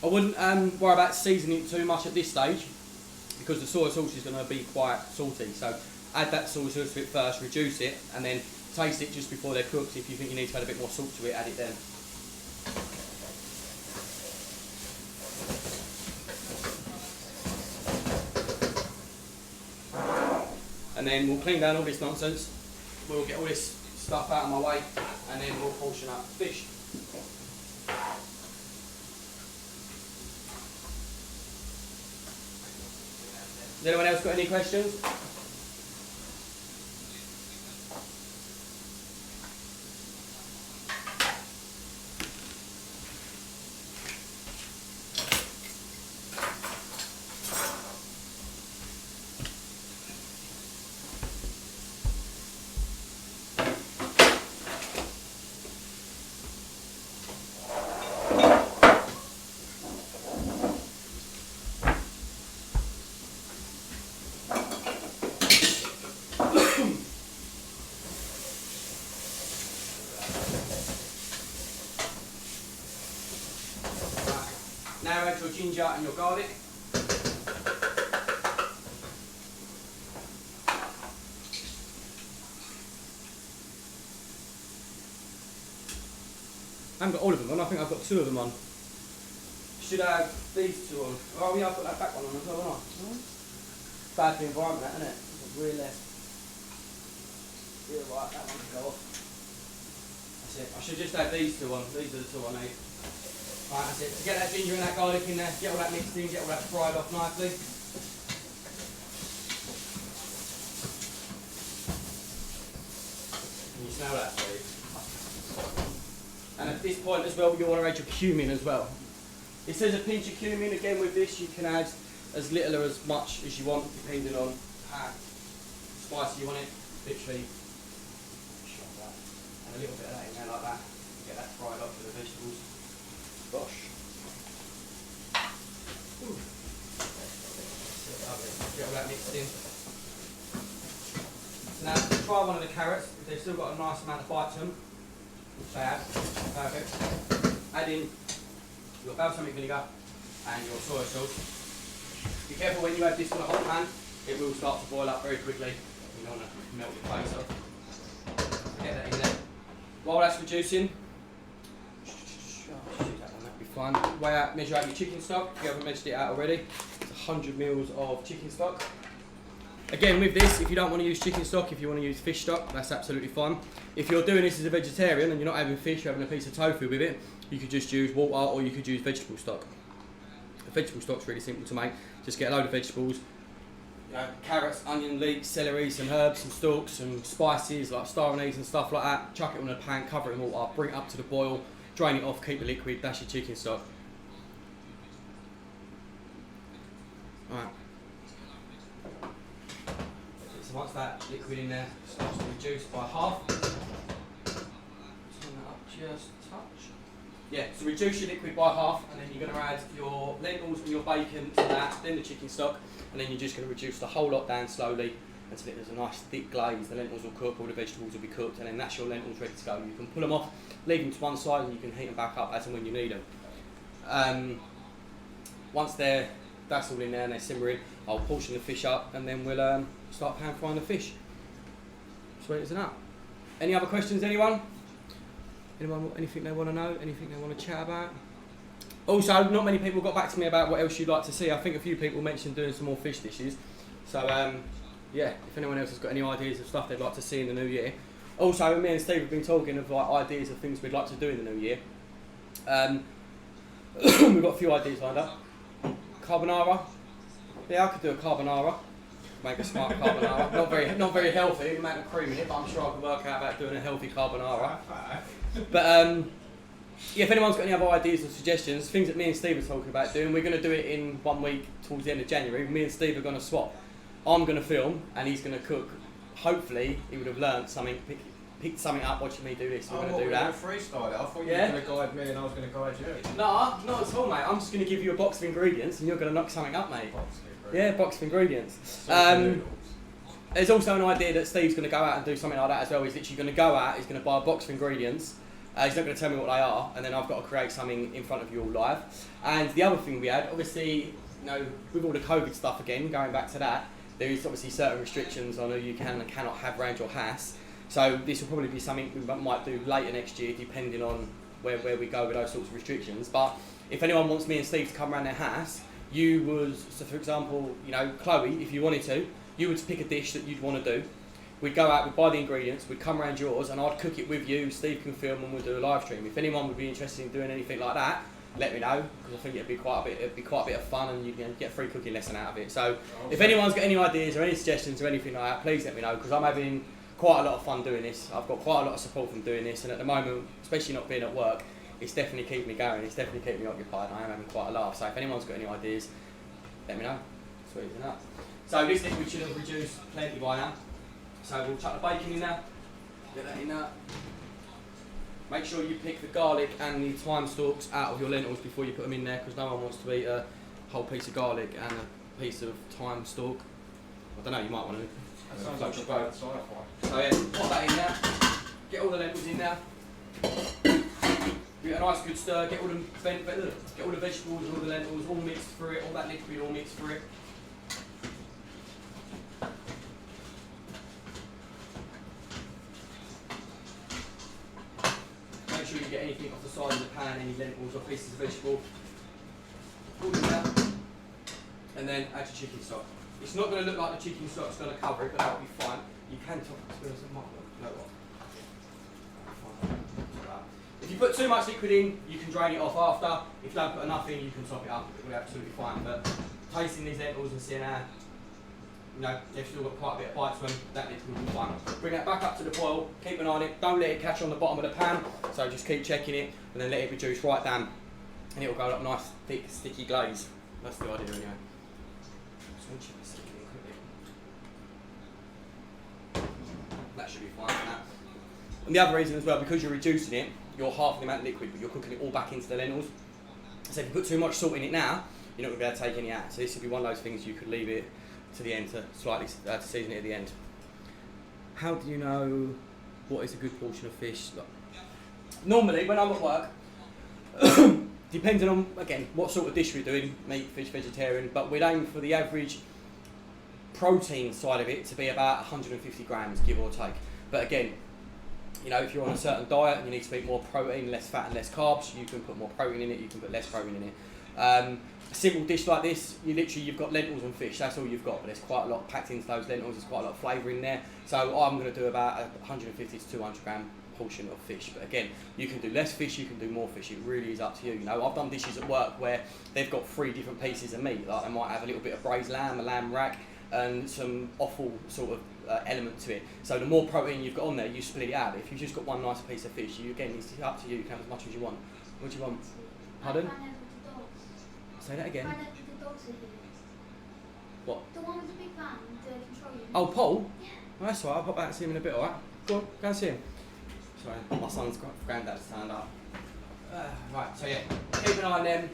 I wouldn't worry about seasoning it too much at this stage because the soy sauce is going to be quite salty. So add that soy sauce to it first, reduce it, and then taste it just before they're cooked. If you think you need to add a bit more salt to it, add it then. And then we'll clean down all this nonsense. We'll get all this stuff out of my way, and then we'll portion up the fish. Has anyone else got any questions? Now add your ginger and your garlic. I haven't got all of them on, I think I've got 2 of them on. Should have these 2 on. Oh yeah, I've got that back one on as well, haven't I? Bad for the environment, that, isn't it? Really less. Yeah, right, that one can go off. That's it. I should just add these 2 on. These are the 2 I need. Right, that's it. So get that ginger and that garlic in there, get all that mixed in, get all that fried off nicely. Can you smell that, Steve? And at this point as well, you want to add your cumin as well. It says a pinch of cumin. Again, with this, you can add as little or as much as you want, depending on how spicy you want it. Literally, and a little bit of that in there like that. Get that fried up with the vegetables. Gosh. Get all that mixed in. Now, try one of the carrots. If they've still got a nice amount of bite to them, which they have, perfect. Add in your balsamic vinegar and your soy sauce. Be careful when you add this on a hot pan, it will start to boil up very quickly. You don't want to melt your face off. Get that in there. While that's reducing, fine. Measure out your chicken stock. If you haven't measured it out already, it's 100 ml of chicken stock. Again, with this, if you don't want to use chicken stock, if you want to use fish stock, that's absolutely fine. If you're doing this as a vegetarian and you're not having fish, you're having a piece of tofu with it, you could just use water or you could use vegetable stock. The vegetable stock's really simple to make. Just get a load of vegetables, carrots, onion, leeks, celery, some herbs, some stalks, some spices like star anise and stuff like that. Chuck it on a pan, cover it in water, bring it up to the boil. Drain it off, keep the liquid, that's your chicken stock. Alright. So once that liquid in there starts to reduce by half, just touch. Yeah, so reduce your liquid by half, and then you're going to add your lentils and your bacon to that, then the chicken stock, and then you're just going to reduce the whole lot down slowly until there's a nice thick glaze. The lentils will cook, all the vegetables will be cooked, and then that's your lentils ready to go. You can pull them off, leave them to one side, and you can heat them back up as and when you need them. Once that's all in there and they're simmering, I'll portion the fish up, and then we'll start pan frying the fish. Sweet as that. Any other questions, anyone? Anyone, anything they want to know? Anything they want to chat about? Also, not many people got back to me about what else you'd like to see. I think a few people mentioned doing some more fish dishes. So, yeah, if anyone else has got any ideas of stuff they'd like to see in the new year. Also, me and Steve have been talking of like ideas of things we'd like to do in the new year. We've got a few ideas lined up. Carbonara. Yeah, I could do a carbonara. Make a smart carbonara. Not very healthy, the amount of cream in it, but I'm sure I can work out about doing a healthy carbonara. But yeah, if anyone's got any other ideas or suggestions, things that me and Steve are talking about doing, we're going to do it in 1 week towards the end of January. Me and Steve are going to swap. I'm going to film and he's going to cook. Hopefully, he would have learnt something, picked something up watching me do this. We're going to do that. Freestyle it. I thought you Yeah? were going to guide me and I was going to guide you. No, not at all, mate. I'm just going to give you a box of ingredients and you're going to knock something up, mate. Yeah, box of ingredients. There's also an idea that Steve's going to go out and do something like that as well. He's literally going to go out, he's going to buy a box of ingredients. He's not going to tell me what they are, and then I've got to create something in front of you all live. And the other thing we had, obviously, you know, with all the COVID stuff again, going back to that, there is obviously certain restrictions on who you can and cannot have around your house. So this will probably be something we might do later next year, depending on where we go with those sorts of restrictions. But if anyone wants me and Steve to come around their house, you would, so for example, you know, Chloe, if you wanted to, you would pick a dish that you'd want to do. We'd go out, we'd buy the ingredients, we'd come around yours, and I'd cook it with you. Steve can film, and we'll do a live stream. If anyone would be interested in doing anything like that, let me know, because I think it'd be quite a bit of fun, and you can get a free cooking lesson out of it. So, if anyone's got any ideas or any suggestions or anything like that, please let me know, because I'm having quite a lot of fun doing this. I've got quite a lot of support from doing this, and at the moment, especially not being at work, it's definitely keeping me going. It's definitely keeping me occupied. I am having quite a laugh. So, if anyone's got any ideas, let me know. Sweet as that. So this liquid should have reduced plenty by now. So we'll chuck the bacon in there, get that in there. Make sure you pick the garlic and the thyme stalks out of your lentils before you put them in there, because no one wants to eat a whole piece of garlic and a piece of thyme stalk. I don't know, you might want to. That sounds like a bad sci-fi. So yeah, pop that in there, get all the lentils in there. Give it a nice good stir, get all the vegetables and all the lentils all mixed through it, all that liquid all mixed through it. Make sure you get anything off the side of the pan, any lentils or pieces of vegetable. Pull it out, and then add your chicken stock. It's not going to look like the chicken stock's going to cover it, but that'll be fine. You can top it, you know what? If you put too much liquid in, you can drain it off after. If you don't put enough in, you can top it up. It will be absolutely fine. But tasting these lentils and seeing how, you know, they've still got quite a bit of bite to them, that liquid will be fine. Bring that back up to the boil, keep an eye on it, don't let it catch on the bottom of the pan, so just keep checking it, and then let it reduce right down, and it will go up nice, thick, sticky glaze. That's the idea anyway. That should be fine for that. And the other reason as well, because you're reducing it, you're half the amount of liquid, but you're cooking it all back into the lentils. So if you put too much salt in it now, you're not going to be able to take any out. So this would be one of those things you could leave it to the end, to slightly to season it at the end. How do you know what is a good portion of fish? Look, normally, when I'm at work, depending on, again, what sort of dish we're doing, meat, fish, vegetarian, but we'd aim for the average protein side of it to be about 150 grams, give or take. But again, you know, if you're on a certain diet and you need to eat more protein, less fat and less carbs, you can put more protein in it, you can put less protein in it. A simple dish like this, you've got lentils and fish, that's all you've got, but there's quite a lot packed into those lentils, there's quite a lot of flavour in there. So I'm going to do about a 150 to 200 gram portion of fish. But again, you can do less fish, you can do more fish, it really is up to you. You know, I've done dishes at work where they've got 3 different pieces of meat, like they might have a little bit of braised lamb, a lamb rack, and some offal sort of element to it. So the more protein you've got on there, you split it out. If you've just got one nice piece of fish, again, it's up to you. You can have as much as you want. What do you want? Pardon? Say that again. What? The one with the big van, the control unit. Oh, Paul? Yeah. Well, that's all right. I'll pop out and see him in a bit, alright? Go on, go and see him. Sorry, my son's granddad's turned up. Right, so yeah, keep an eye on them.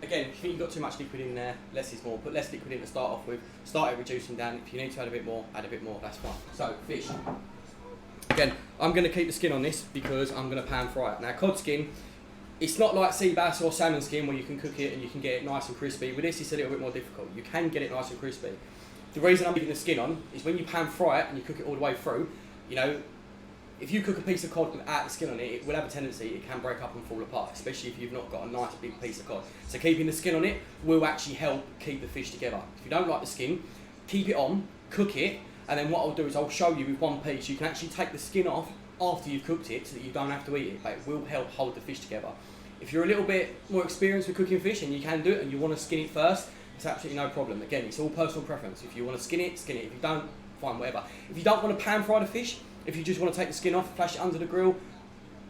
Again, if you think you've got too much liquid in there, less is more. Put less liquid in to start off with. Start it reducing down. If you need to add a bit more, that's fine. So, fish. Again, I'm going to keep the skin on this because I'm going to pan fry it. Now, cod skin, it's not like sea bass or salmon skin where you can cook it and you can get it nice and crispy. With this, it's a little bit more difficult. You can get it nice and crispy. The reason I'm leaving the skin on is when you pan fry it and you cook it all the way through, you know, if you cook a piece of cod without the skin on it, it will have a tendency, it can break up and fall apart, especially if you've not got a nice big piece of cod. So keeping the skin on it will actually help keep the fish together. If you don't like the skin, keep it on, cook it, and then what I'll do is I'll show you with one piece, you can actually take the skin off after you've cooked it so that you don't have to eat it, but it will help hold the fish together. If you're a little bit more experienced with cooking fish and you can do it and you want to skin it first, it's absolutely no problem. Again, it's all personal preference. If you want to skin it, skin it. If you don't, fine, whatever. If you don't want to pan fry the fish, if you just want to take the skin off, flash it under the grill,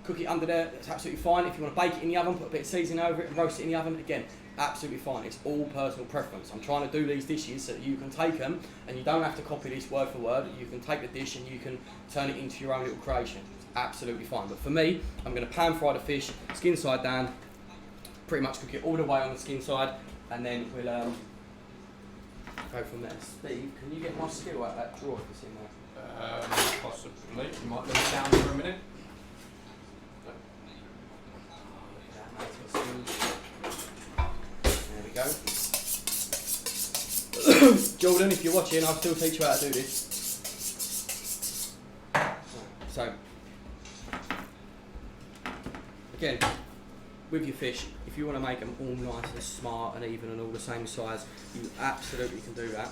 cook it under there, that's absolutely fine. If you want to bake it in the oven, put a bit of seasoning over it and roast it in the oven, again, absolutely fine. It's all personal preference. I'm trying to do these dishes so that you can take them and you don't have to copy this word for word. You can take the dish and you can turn it into your own little creation. It's absolutely fine. But for me, I'm going to pan fry the fish, skin side down, pretty much cook it all the way on the skin side, and then we'll go from there. Steve, can you get my skill out of that drawer if it's in there? Possibly. You might leave it down for a minute. There we go. Jordan, if you're watching, I'll still teach you how to do this. So, again, with your fish, if you want to make them all nice and smart and even and all the same size, you absolutely can do that.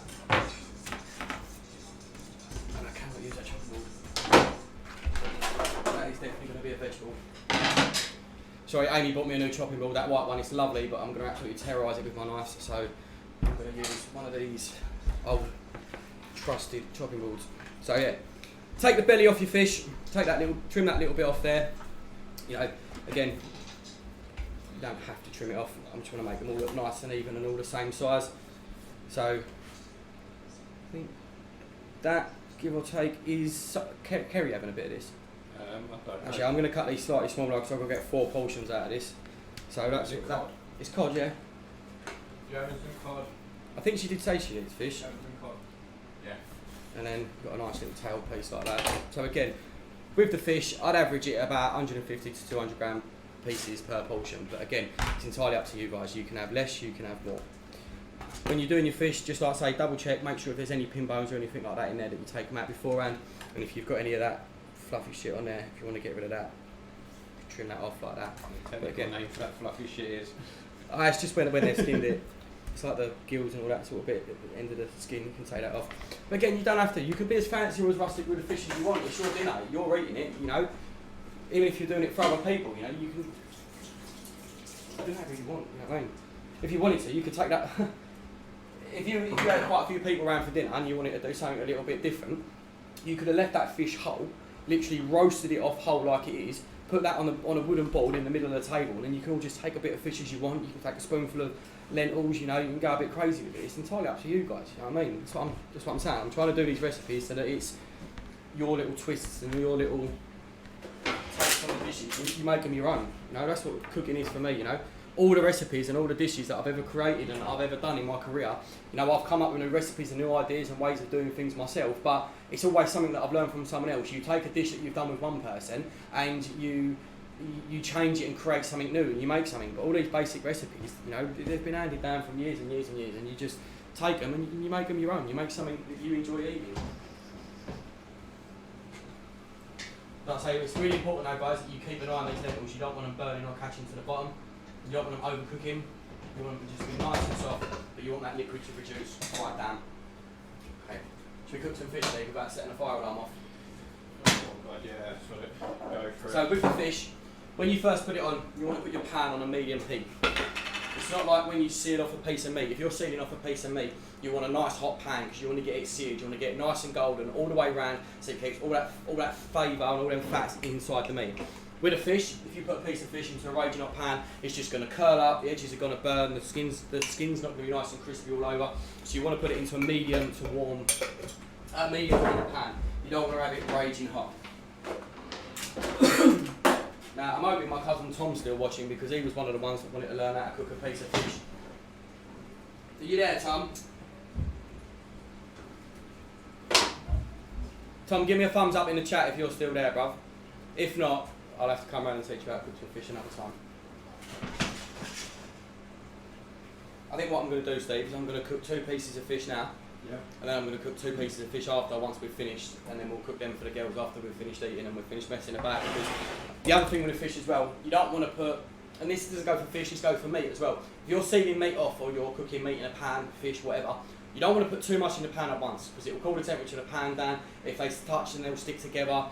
And I cannot use that chopping board. That is definitely going to be a vegetable. Sorry, Amy bought me a new chopping board. That white one is lovely, but I'm going to absolutely terrorise it with my knife. So I'm going to use one of these old trusted chopping boards. So yeah, take the belly off your fish. Trim that little bit off there. You know, again, you don't have to trim it off. I'm just going to make them all look nice and even and all the same size. So I think that, give or take, is Kerry having a bit of this. Actually, I'm going to cut these slightly smaller because I'm going to get 4 portions out of this. So that's it. It's cod, yeah. Do you have anything cod? I think she did say she eats fish. Cod. Yeah. And then got a nice little tail piece like that. So again, with the fish, I'd average it about 150 to 200 gram pieces per portion. But again, it's entirely up to you guys. You can have less, you can have more. When you're doing your fish, just like I say, double check, make sure if there's any pin bones or anything like that in there that you take them out beforehand. And if you've got any of that fluffy shit on there, if you want to get rid of that, trim that off like that. The technical name for that fluffy shit is? It's just when they've skinned it. It's like the gills and all that sort of bit at the end of the skin, you can take that off. But again, you don't have to. You can be as fancy or as rustic with the fish as you want. It's your dinner, you're eating it, you know. Even if you're doing it for other people, you know, you can do whatever you want, you know what I mean? If you wanted to, you could take that. If you had quite a few people around for dinner and you wanted to do something a little bit different, you could have left that fish whole, literally roasted it off whole like it is, put that on a wooden board in the middle of the table, and then you can all just take a bit of fish as you want. You can take a spoonful of lentils, you know, you can go a bit crazy with it. It's entirely up to you guys, you know what I mean? That's what I'm saying. I'm trying to do these recipes so that it's your little twists and your little takes on the dishes. You make them your own, you know, that's what cooking is for me, you know. All the recipes and all the dishes that I've ever created and I've ever done in my career, you know, I've come up with new recipes and new ideas and ways of doing things myself, but it's always something that I've learned from someone else. You take a dish that you've done with one person and you change it and create something new and you make something. But all these basic recipes, you know, they've been handed down from years and years and years, and you just take them and you make them your own. You make something that you enjoy eating. Like I say, it's really important though, guys, that you keep an eye on these lentils. You don't want them burning or catching to the bottom. You don't want them overcooking. You want them to just be nice and soft, but you want that liquid to reduce right down. Okay. Should we cook some fish, Steve, without setting the fire alarm off? Oh god, yeah, that's what it go for. So with the fish, when you first put it on, you want to put your pan on a medium heat. It's not like when you seal off a piece of meat. If you're sealing off a piece of meat, you want a nice hot pan because you want to get it seared. You want to get it nice and golden all the way around, so it keeps all that flavour and all them fats inside the meat. With a fish, if you put a piece of fish into a raging hot pan, it's just going to curl up, the edges are going to burn, the skin's not going to be nice and crispy all over. So you want to put it into a medium to warm, medium warm pan. You don't want to have it raging hot. Now, I'm hoping my cousin Tom's still watching because he was one of the ones that wanted to learn how to cook a piece of fish. Are you there, Tom? Tom, give me a thumbs up in the chat if you're still there, bruv. If not, I'll have to come around and teach you how to cook some fish another time. I think what I'm going to do, Steve, is I'm going to cook 2 pieces of fish now. Yeah. And then I'm going to cook 2 pieces of fish after, once we've finished, and then we'll cook them for the girls after we've finished eating and we've finished messing about. Because the other thing with the fish as well, you don't want to put, and this doesn't go for fish, this goes for meat as well. If you're sealing meat off or you're cooking meat in a pan, fish, whatever, you don't want to put too much in the pan at once because it will cool the temperature of the pan down. If they touch, then they'll stick together.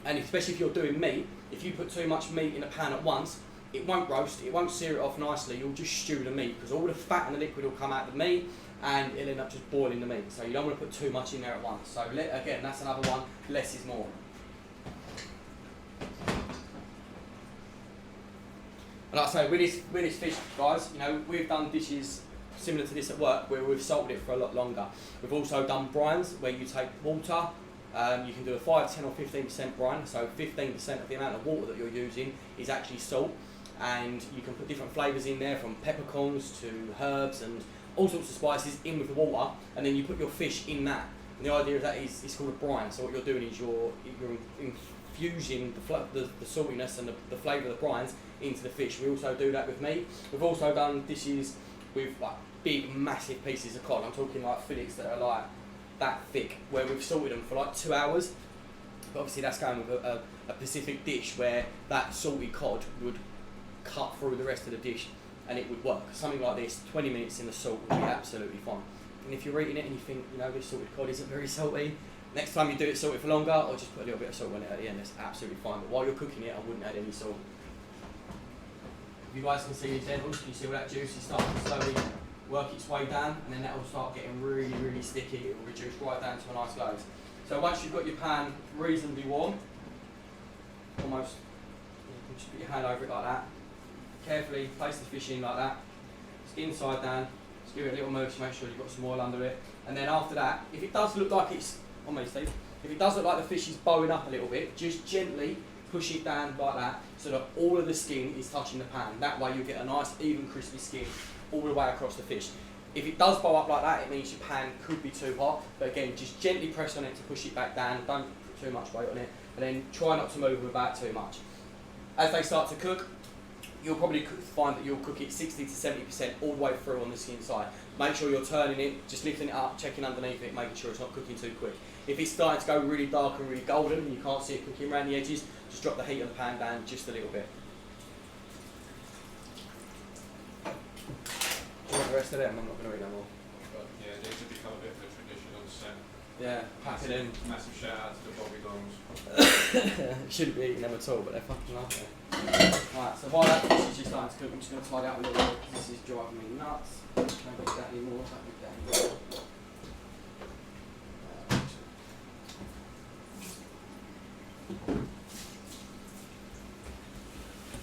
And especially if you're doing meat, if you put too much meat in a pan at once, it won't roast, it won't sear it off nicely, you'll just stew the meat because all the fat and the liquid will come out of the meat and it'll end up just boiling the meat. So you don't want to put too much in there at once. So again, that's another one, less is more. And like I say, with this fish, guys, you know, we've done dishes similar to this at work where we've salted it for a lot longer. We've also done brines where you take water, you can do a 5, 10 or 15% brine, so 15% of the amount of water that you're using is actually salt, and you can put different flavours in there from peppercorns to herbs and all sorts of spices in with the water, and then you put your fish in that. And the idea of that is it's called a brine, so what you're doing is you're infusing the saltiness and the flavour of the brines into the fish. We also do that with meat. We've also done dishes with like big massive pieces of cod. I'm talking like fillets that are like that thick, where we've salted them for like 2 hours. But obviously that's going with a Pacific dish where that salty cod would cut through the rest of the dish and it would work. Something like this, 20 minutes in the salt would be absolutely fine. And if you're eating it and you think, you know, this salted cod isn't very salty, next time you do it salted for longer, or just put a little bit of salt on it at the end, that's absolutely fine. But while you're cooking it, I wouldn't add any salt. You guys can see these lentils, can you see all that juice is starting to slowly work its way down, and then that will start getting really, really sticky. It will reduce right down to a nice glaze. So once you've got your pan reasonably warm, almost, you just put your hand over it like that. Carefully place the fish in like that, skin side down, just give it a little move to make sure you've got some oil under it. And then after that, if it does look like it's, on me Steve, if it does look like the fish is bowing up a little bit, just gently push it down like that so that all of the skin is touching the pan. That way you'll get a nice even crispy skin all the way across the fish. If it does bow up like that, it means your pan could be too hot, but again, just gently press on it to push it back down, don't put too much weight on it, and then try not to move them about too much. As they start to cook, you'll probably find that you'll cook it 60 to 70% all the way through on the skin side. Make sure you're turning it, just lifting it up, checking underneath it, making sure it's not cooking too quick. If it's starting to go really dark and really golden and you can't see it cooking around the edges, just drop the heat of the pan down just a little bit. Do you want the rest of them? I'm not going to eat them all. But yeah, it needs to become a bit of a tradition on set. Yeah, pack it in. Massive shout out to the Bobby Longs. Shouldn't be eating them at all, but they're fucking lovely. Right, so while that fish is just starting to cook, I'm just going to tidy up a little bit because this is driving me nuts. Don't eat that anymore, don't eat that anymore.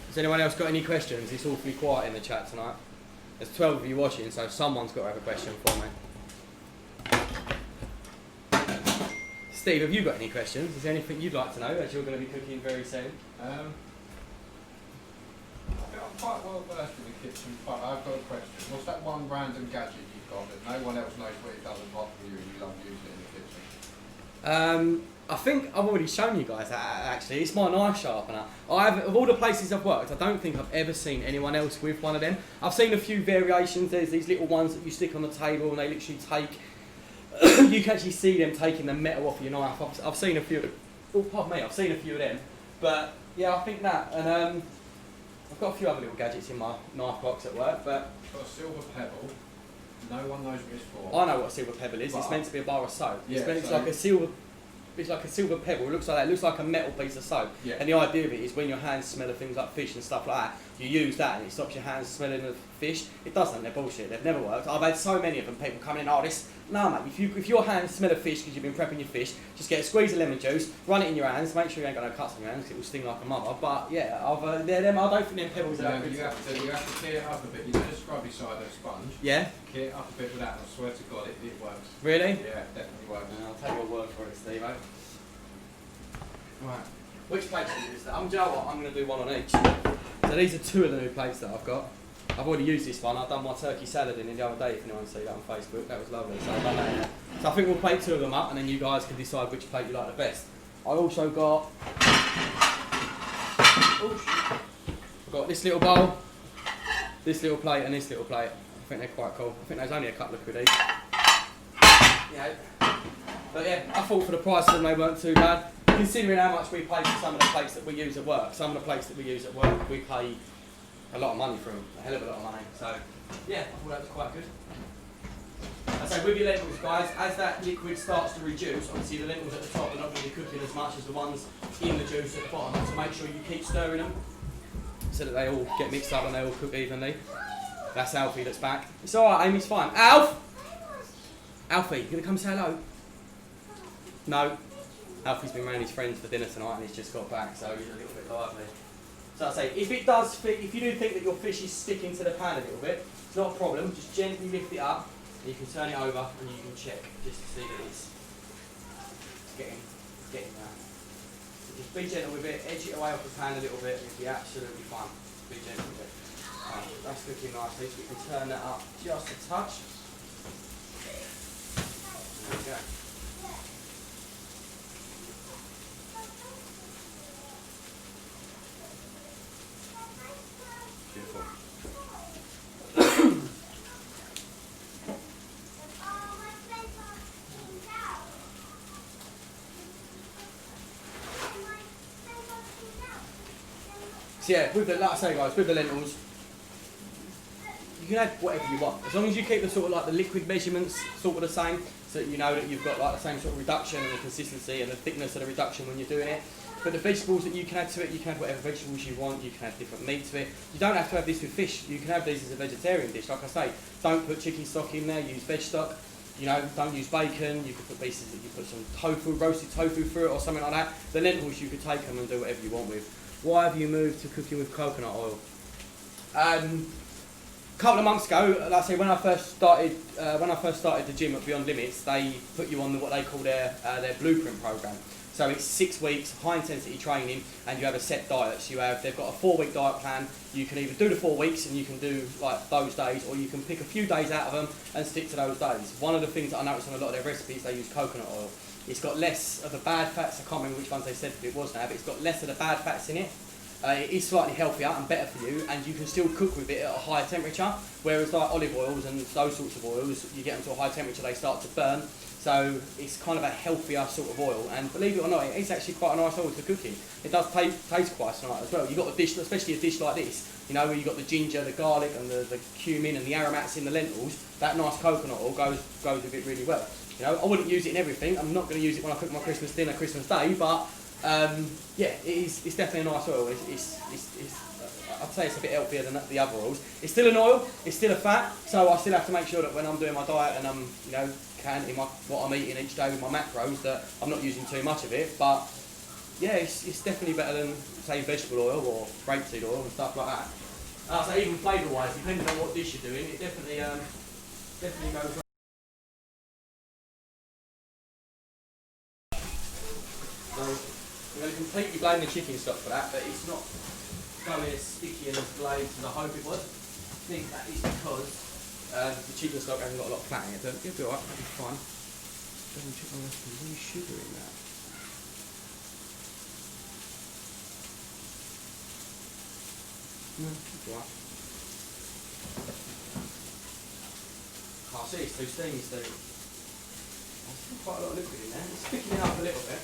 Has anyone else got any questions? It's awfully quiet in the chat tonight. There's 12 of you watching, so someone's got to have a question for me. Steve, have you got any questions? Is there anything you'd like to know as you're going to be cooking very soon? I'm quite well versed in the kitchen, but I've got a question. What's that one random gadget you've got that no one else knows what it does apart from you and you love using it in the kitchen? I think I've already shown you guys that actually. It's my knife sharpener. Of all the places I've worked, I don't think I've ever seen anyone else with one of them. I've seen a few variations. There's these little ones that you stick on the table and they literally take, you can actually see them taking the metal off your knife. I've seen a few of them. Oh, pardon me, I've seen a few of them. But yeah, I think that. And I've got a few other little gadgets in my knife box at work, but... I've got a silver pebble. No one knows what it's for. I know what a silver pebble is. It's meant to be a bar of soap. Yeah, It's like a silver... It's like a silver pebble. It looks like that. It looks like a metal piece of soap. Yeah. And the idea of it is when your hands smell of things like fish and stuff like that, you use that and it stops your hands smelling of fish. It doesn't. They're bullshit. They've never worked. I've had so many of them. People coming in, oh, this. No, mate. If your hands smell of fish because you've been prepping your fish, just get a squeeze of lemon juice, run it in your hands. Make sure you ain't got no cuts in your hands because it will sting like a mother. But yeah, they're them. I don't think them pebbles are. You have to key it up a bit. You know the scrubby side of a sponge. Yeah. Key it up a bit with that. I swear to God, it works. Really? Yeah, definitely works. I'll take your word for it, Steve. Right. Which plates do you use? Do you know what? I'm going to do one on each. So these are 2 of the new plates that I've got. I've already used this one. I've done my turkey salad in it the other day, if anyone see that on Facebook. That was lovely. So I've done that in there. So I think we'll plate 2 of them up and then you guys can decide which plate you like the best. I also got... I've got this little bowl, this little plate and this little plate. I think they're quite cool. I think there's only a couple of quid each. Yeah. But yeah, I thought for the price of them they weren't too bad. Considering how much we pay for some of the plates that we use at work, some of the plates that we use at work, we pay a lot of money for them, a hell of a lot of money. So yeah, I thought that was quite good. I say with your lentils, guys, as that liquid starts to reduce, obviously the lentils at the top are not going to be cooking as much as the ones in the juice at the bottom. So make sure you keep stirring them so that they all get mixed up and they all cook evenly. That's Alfie that's back. It's alright, Amy's fine. Alf! Alfie, you gonna come say hello? No. Alfie's been around his friends for dinner tonight and he's just got back, so he's a little bit lively. So I say, if you do think that your fish is sticking to the pan a little bit, it's not a problem. Just gently lift it up, and you can turn it over and you can check just to see that it's getting there. So just be gentle with it, edge it away off the pan a little bit, and it'll be absolutely fine. Be gentle with it. That's cooking nicely, so we can turn that up just a touch. There we go. Beautiful. So yeah, with the, like I say guys, with the lentils, you can add whatever you want. As long as you keep the sort of like the liquid measurements sort of the same, so that you know that you've got like the same sort of reduction and the consistency and the thickness of the reduction when you're doing it. But the vegetables that you can add to it, you can add whatever vegetables you want, you can add different meat to it. You don't have to have this with fish, you can have these as a vegetarian dish. Like I say, don't put chicken stock in there, use veg stock. You know, don't use bacon, you could put pieces that you put some tofu, roasted tofu through it or something like that. The lentils, you could take them and do whatever you want with. Why have you moved to cooking with coconut oil? A couple of months ago, like I say, when I first started the gym at Beyond Limits, they put you on what they call their blueprint program. So it's 6 weeks, high intensity training, and you have a set diet. So they've got a 4-week diet plan. You can either do the 4 weeks and you can do like those days, or you can pick a few days out of them and stick to those days. One of the things that I noticed on a lot of their recipes, they use coconut oil. It's got less of the bad fats. I can't remember which ones they said it was now, but it's got less of the bad fats in it. It is slightly healthier and better for you, and you can still cook with it at a higher temperature. Whereas like olive oils and those sorts of oils, you get them to a high temperature, they start to burn. So it's kind of a healthier sort of oil, and believe it or not, it's actually quite a nice oil to cook in. It does taste quite nice as well. You've got a dish, especially a dish like this, you know, where you've got the ginger, the garlic, and the cumin and the aromats in the lentils. That nice coconut oil goes with it really well. You know, I wouldn't use it in everything. I'm not going to use it when I cook my Christmas dinner, Christmas Day, but yeah, it's definitely a nice oil. I'd say it's a bit healthier than the other oils. It's still an oil, it's still a fat, so I still have to make sure that when I'm doing my diet and I'm, you know, counting what I'm eating each day with my macros, that I'm not using too much of it. But yeah, it's definitely better than, say, vegetable oil or rapeseed oil and stuff like that. So even flavour-wise, depending on what dish you're doing, it definitely goes well. So I'm going to completely blame the chicken stock for that, but it's not going as sticky and as glazed as I hope it was. I think that is because the chicken stock hasn't got a lot of fat in it, but it'll be alright, that'll be fine. Double check my recipe, there's any sugar in that. No, it'll be alright. Can't see, it's too steamy, Steve. There's still quite a lot of liquid in there, it's thickening up a little bit.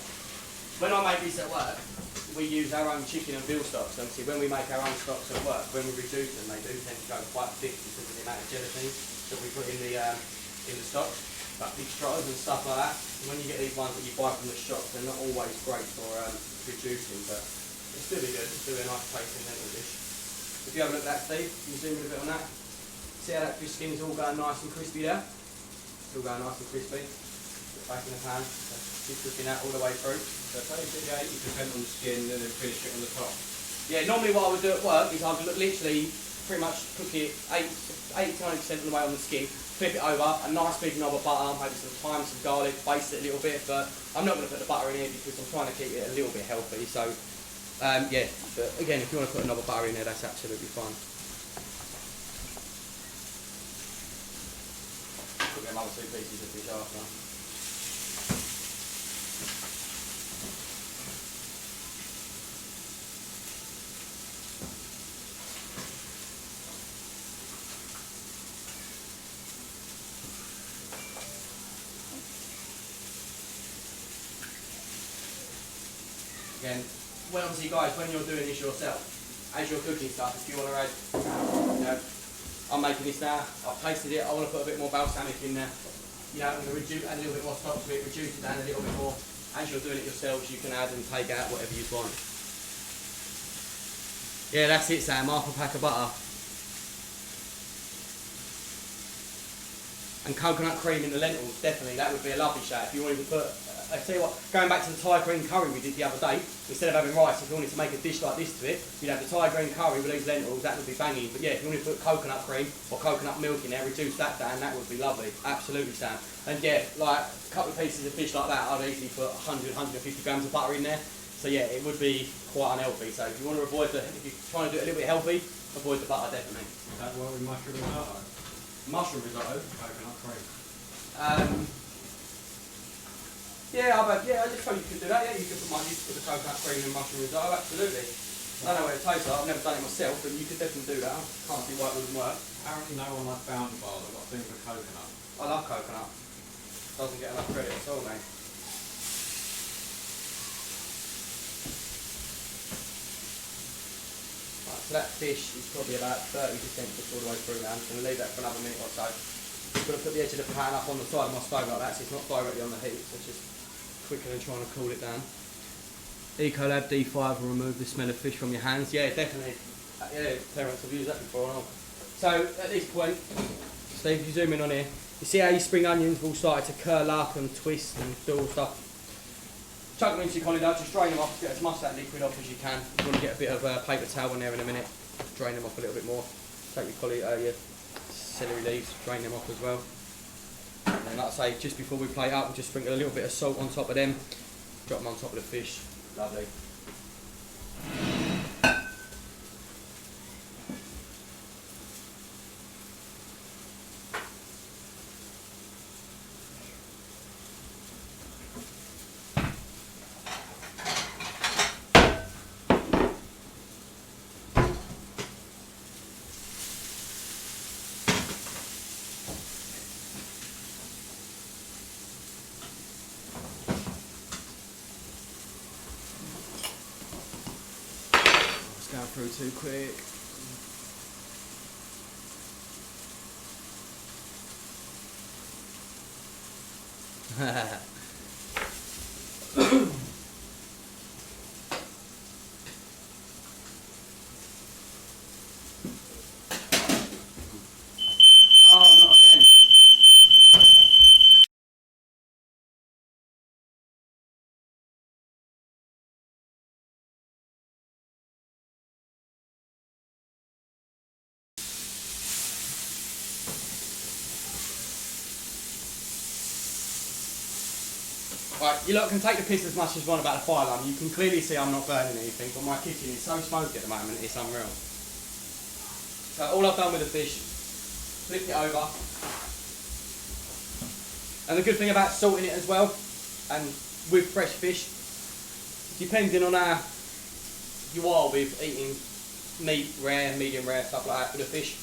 When I make this at work, we use our own chicken and veal stocks. Obviously, when we make our own stocks at work, when we reduce them, they do tend to go quite thick because of the amount of gelatin that we put in the stock, like big straws and stuff like that. And when you get these ones that you buy from the shop, they're not always great for reducing, but it'll still be good. It'll still be a nice tasting lentil dish. If you have a look at that, Steve, you can zoom in a bit on that. See how that fish skin is all going nice and crispy there? It's all going nice and crispy. Put it back in the pan. Keep cooking that all the way through. So 80% on the skin and then finish it on the top. Yeah, normally what I would do at work is I would literally pretty much cook it 80 to 90% of the way on the skin, flip it over, a nice big knob of butter, maybe some thyme, some garlic, baste it a little bit, but I'm not going to put the butter in here because I'm trying to keep it a little bit healthy, so Yeah, but again, if you want to put a knob of butter in there, that's absolutely fine. Put them other 2 pieces of fish after. Again, well, obviously, guys, when you're doing this yourself, as you're cooking stuff, if you want to add, you know, I'm making this now, I've tasted it, I want to put a bit more balsamic in there. You know, I'm going to add a little bit more stock to it, reduce it down a little bit more. As you're doing it yourselves, you can add and take out whatever you want. Yeah, that's it, Sam, half a pack of butter. And coconut cream in the lentils, definitely, that would be a lovely shout. If you wanted to put, I tell you what, going back to the Thai green curry we did the other day, instead of having rice, if you wanted to make a dish like this to it, you'd have the Thai green curry with these lentils, that would be banging. But yeah, if you wanted to put coconut cream or coconut milk in there, reduce that down, that would be lovely. Absolutely, Sam. And yeah, like a couple of pieces of fish like that, I'd easily put 100, 150 grams of butter in there. So yeah, it would be quite unhealthy. So if you want to avoid if you're trying to do it a little bit healthy, avoid the butter definitely. Is that what with mushroom risotto? Mushroom risotto? Coconut cream. Yeah, I just thought you could do that. Yeah, you could put the coconut cream in mushroom risotto. Absolutely. I don't know what it tastes like. I've never done it myself, but you could definitely do that. I can't see why it wouldn't work. Apparently, no one likes Bounty Bar. They've got a thing for coconut. I love coconut. Doesn't get enough credit at all, mate. Right, so that fish is probably about 30% just all the way through now. I'm just going to leave that for another minute or so. I'm going to put the edge of the pan up on the side of my stove like that, so it's not directly on the heat, so it's just quicker than trying to cool it down. Ecolab D5 will remove the smell of fish from your hands. Yeah, definitely. Yeah, Terence, I've used that before and all. So at this point, Steve, if you zoom in on here, you see how your spring onions have all started to curl up and twist and do all stuff. Chuck them into your colander, just drain them off, get as much of that liquid off as you can. You want to get a bit of paper towel in there in a minute, drain them off a little bit more. Take your celery leaves, drain them off as well. And then, like I say, just before we plate up, we'll just sprinkle a little bit of salt on top of them, drop them on top of the fish. Lovely. Going through too quick. Oh, not again. Right, you lot can take the piss as much as you want about the fire alarm. You can clearly see I'm not burning anything, but my kitchen is so smoky at the moment, it's unreal. So all I've done with the fish, flipped it over. And the good thing about salting it as well, and with fresh fish, depending on how you are with eating meat, rare, medium rare, stuff like that for the fish,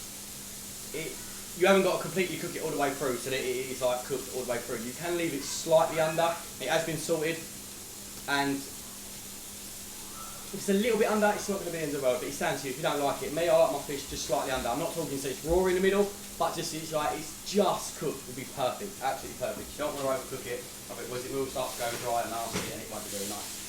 you haven't got to completely cook it all the way through so that it is like cooked all the way through. You can leave it slightly under. It has been salted, and if it's a little bit under, it's not going to be the end of the world, but it's down to you if you don't like it. Me, I like my fish just slightly under. I'm not talking so it's raw in the middle, but just it's just cooked would be perfect, absolutely perfect. You don't want to overcook it, otherwise it will start to go dry and nasty and it won't be very nice.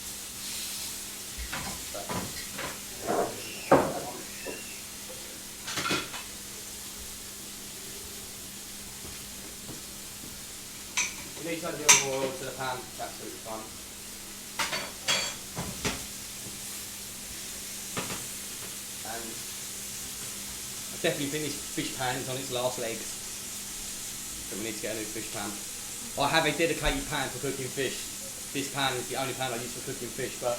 You need to add a little more oil to the pan, it's absolutely fine. And I definitely think this fish pan is on its last legs, so we need to get a new fish pan. I have a dedicated pan for cooking fish. This pan is the only pan I use for cooking fish, but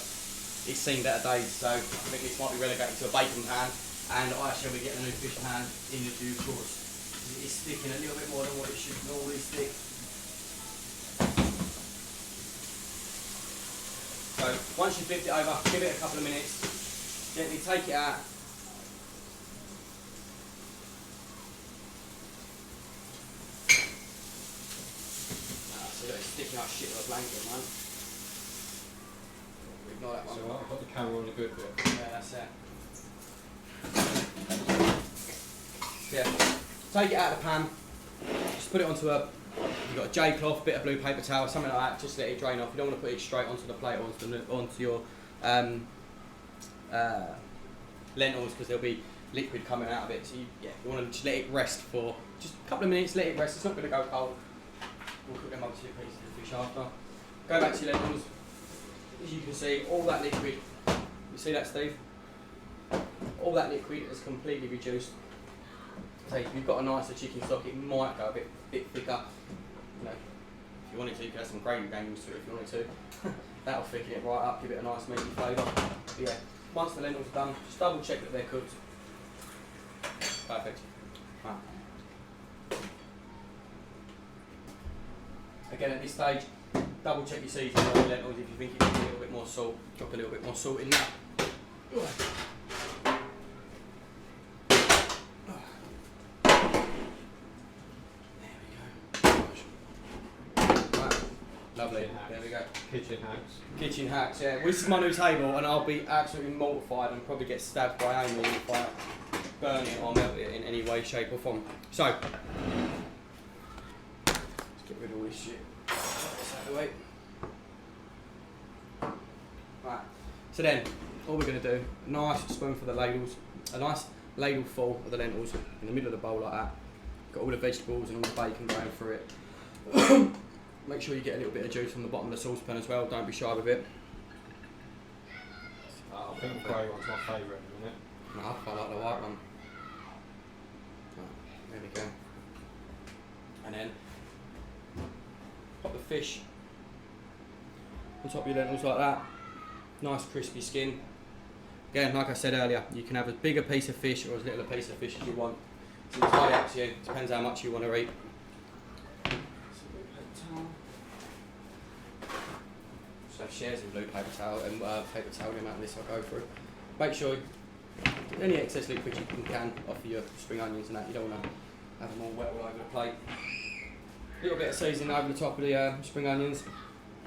it's seen better days. So I think this might be relegated to a bacon pan, and I shall be getting a new fish pan in the due course. It is sticking a little bit more than what it should normally stick. So once you've flipped it over, give it a couple of minutes, gently take it out. So it's sticking like shit with a blanket, man. Ignore that one. So I've got the camera on the good bit. Yeah, that's it. Yeah, take it out of the pan, just put it onto you've got a J cloth, bit of blue paper towel, something like that, just let it drain off. You don't want to put it straight onto the plate or onto your lentils, because there'll be liquid coming out of it. So you want to just let it rest for just a couple of minutes, let it rest, it's not going to go cold. We'll cook them up to 2 pieces of fish after. Go back to your lentils. As you can see, all that liquid, you see that, Steve? All that liquid is completely reduced. So if you've got a nicer chicken stock, it might go a bit thicker. You know, if you wanted to, you could add some gravy granules to it if you wanted to. That'll thicken it right up, give it a nice meaty flavour. But yeah, once the lentils are done, just double check that they're cooked. Perfect. Right. Again, at this stage, double check your seasoning on your lentils. If you think it needs a little bit more salt, drop a little bit more salt in that. Lovely. There we go. Kitchen hacks. Kitchen hacks, yeah. This is my new table, and I'll be absolutely mortified and probably get stabbed by Amy if I burn it or melt it in any way, shape, or form. So, let's get rid of all this shit. This out of the way. Right. So then, all we're going to do, a nice spoonful of the ladles, a nice ladle full of the lentils in the middle of the bowl like that. Got all the vegetables and all the bacon going through it. Make sure you get a little bit of juice from the bottom of the saucepan as well, don't be shy with it. I think the grey one's my favourite, isn't it? No, I quite like the white one. Right, there we go. And then, pop the fish on top of your lentils like that. Nice crispy skin. Again, like I said earlier, you can have as big a piece of fish or as little a piece of fish as you want. It's entirely up to you, depends how much you want to eat. So shares in blue paper towel and paper towel, the amount of this I'll go through. Make sure any excess liquid you can off of your spring onions and that, you don't want to have them all wet all over the plate. A little bit of seasoning over the top of the spring onions,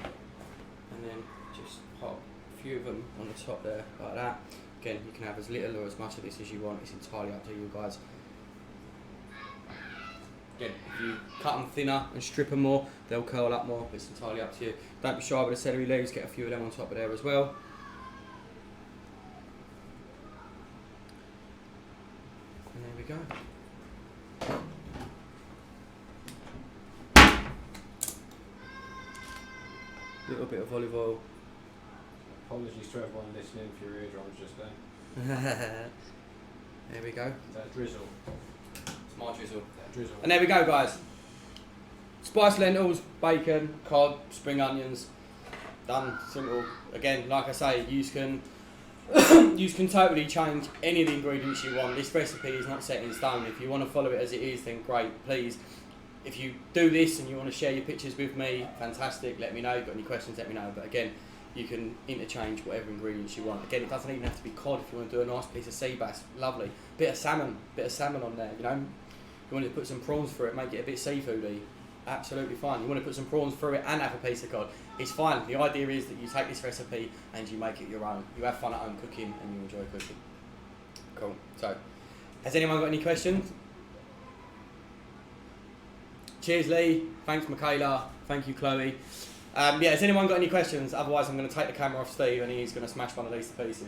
and then just pop a few of them on the top there like that. Again, you can have as little or as much of this as you want, it's entirely up to you guys. Again, if you cut them thinner and strip them more, they'll curl up more, but it's entirely up to you. Don't be shy with the celery leaves, get a few of them on top of there as well. And there we go. Little bit of olive oil. Apologies to everyone listening for your eardrums just then. There we go. Is that drizzle? It's my drizzle. Drizzle. And there we go, guys. Spiced lentils, bacon, cod, spring onions. Done. Simple. Again, like I say, you can totally change any of the ingredients you want. This recipe is not set in stone. If you want to follow it as it is, then great. Please, if you do this and you want to share your pictures with me, fantastic. Let me know. If you've got any questions, let me know. But again, you can interchange whatever ingredients you want. Again, it doesn't even have to be cod. If you want to do a nice piece of sea bass, lovely. Bit of salmon on there. You know, you want to put some prawns through it, make it a bit seafoody. Absolutely fine. You want to put some prawns through it and have a piece of cod. It's fine. The idea is that you take this recipe and you make it your own. You have fun at home cooking and you enjoy cooking. Cool. So, has anyone got any questions? Cheers, Lee. Thanks, Michaela. Thank you, Chloe. Yeah, has anyone got any questions? Otherwise, I'm going to take the camera off Steve and he's going to smash one of these to pieces.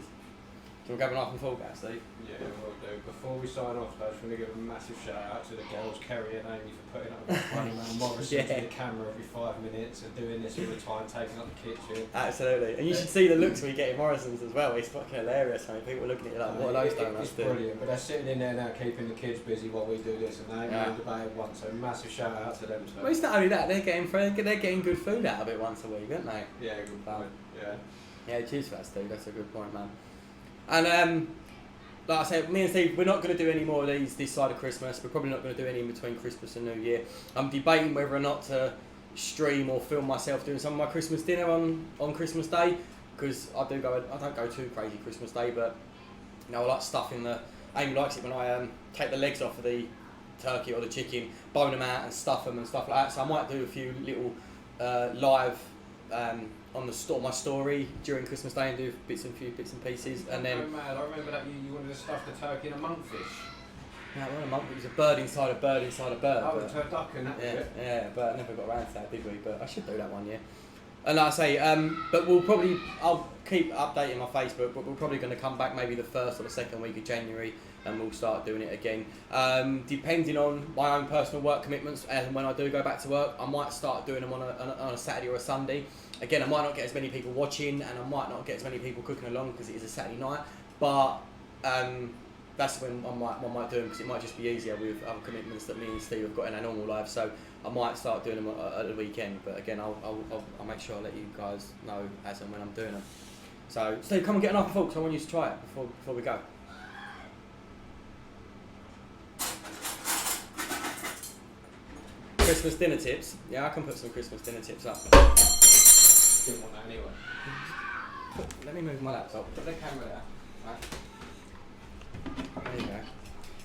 Do you want to grab a knife and fork out, Steve? Yeah, will do. Before we sign off, though, I just want to give a massive shout out to the girls, Kerry and Amy, for putting up with running around Morrison to the camera every 5 minutes and doing this all the time, taking up the kitchen. Absolutely. And you should see the looks we get in Morrison's as well. It's fucking hilarious. I mean, people are looking at you like, what are those donuts It's doing? brilliant, but they're sitting in there now keeping the kids busy while we do this, and they ain't even debated once, so massive shout out to them too. Well, it's not only that, they're getting good food out of it once a week, aren't they? Yeah, good point. Yeah. Yeah, cheers for that, Steve. That's a good point, man. And like I said, me and Steve, we're not going to do any more of these this side of Christmas. We're probably not going to do any in between Christmas and New Year. I'm debating whether or not to stream or film myself doing some of my Christmas dinner on Christmas Day, because I don't go too crazy Christmas Day, but you know, I like stuffing the. Amy likes it when I take the legs off of the turkey or the chicken, bone them out and stuff them and stuff like that. So I might do a few little live on my story during Christmas Day and do few bits and pieces, and then. Oh man, I remember that you wanted to stuff the turkey in a monkfish. No, it wasn't a monkfish. It was a bird inside a bird inside a bird. Oh, a turducken, that was it. Yeah, but I never got around to that, did we? But I should do that one, yeah. And like I say, but I'll keep updating my Facebook, but we're probably going to come back maybe the first or the second week of January, and we'll start doing it again. Depending on my own personal work commitments, and when I do go back to work, I might start doing them on a Saturday or a Sunday. Again, I might not get as many people watching, and I might not get as many people cooking along because it is a Saturday night, but that's when I might do them, because it might just be easier with other commitments that me and Steve have got in our normal lives. So I might start doing them at the weekend, but again, I'll make sure I let you guys know as and when I'm doing them. So Steve, come and get an apple fork, 'cause I want you to try it before we go. Christmas dinner tips. Yeah, I can put some Christmas dinner tips up. Didn't want that anyway. Let me move my laptop. Put the camera there. Right. There you go.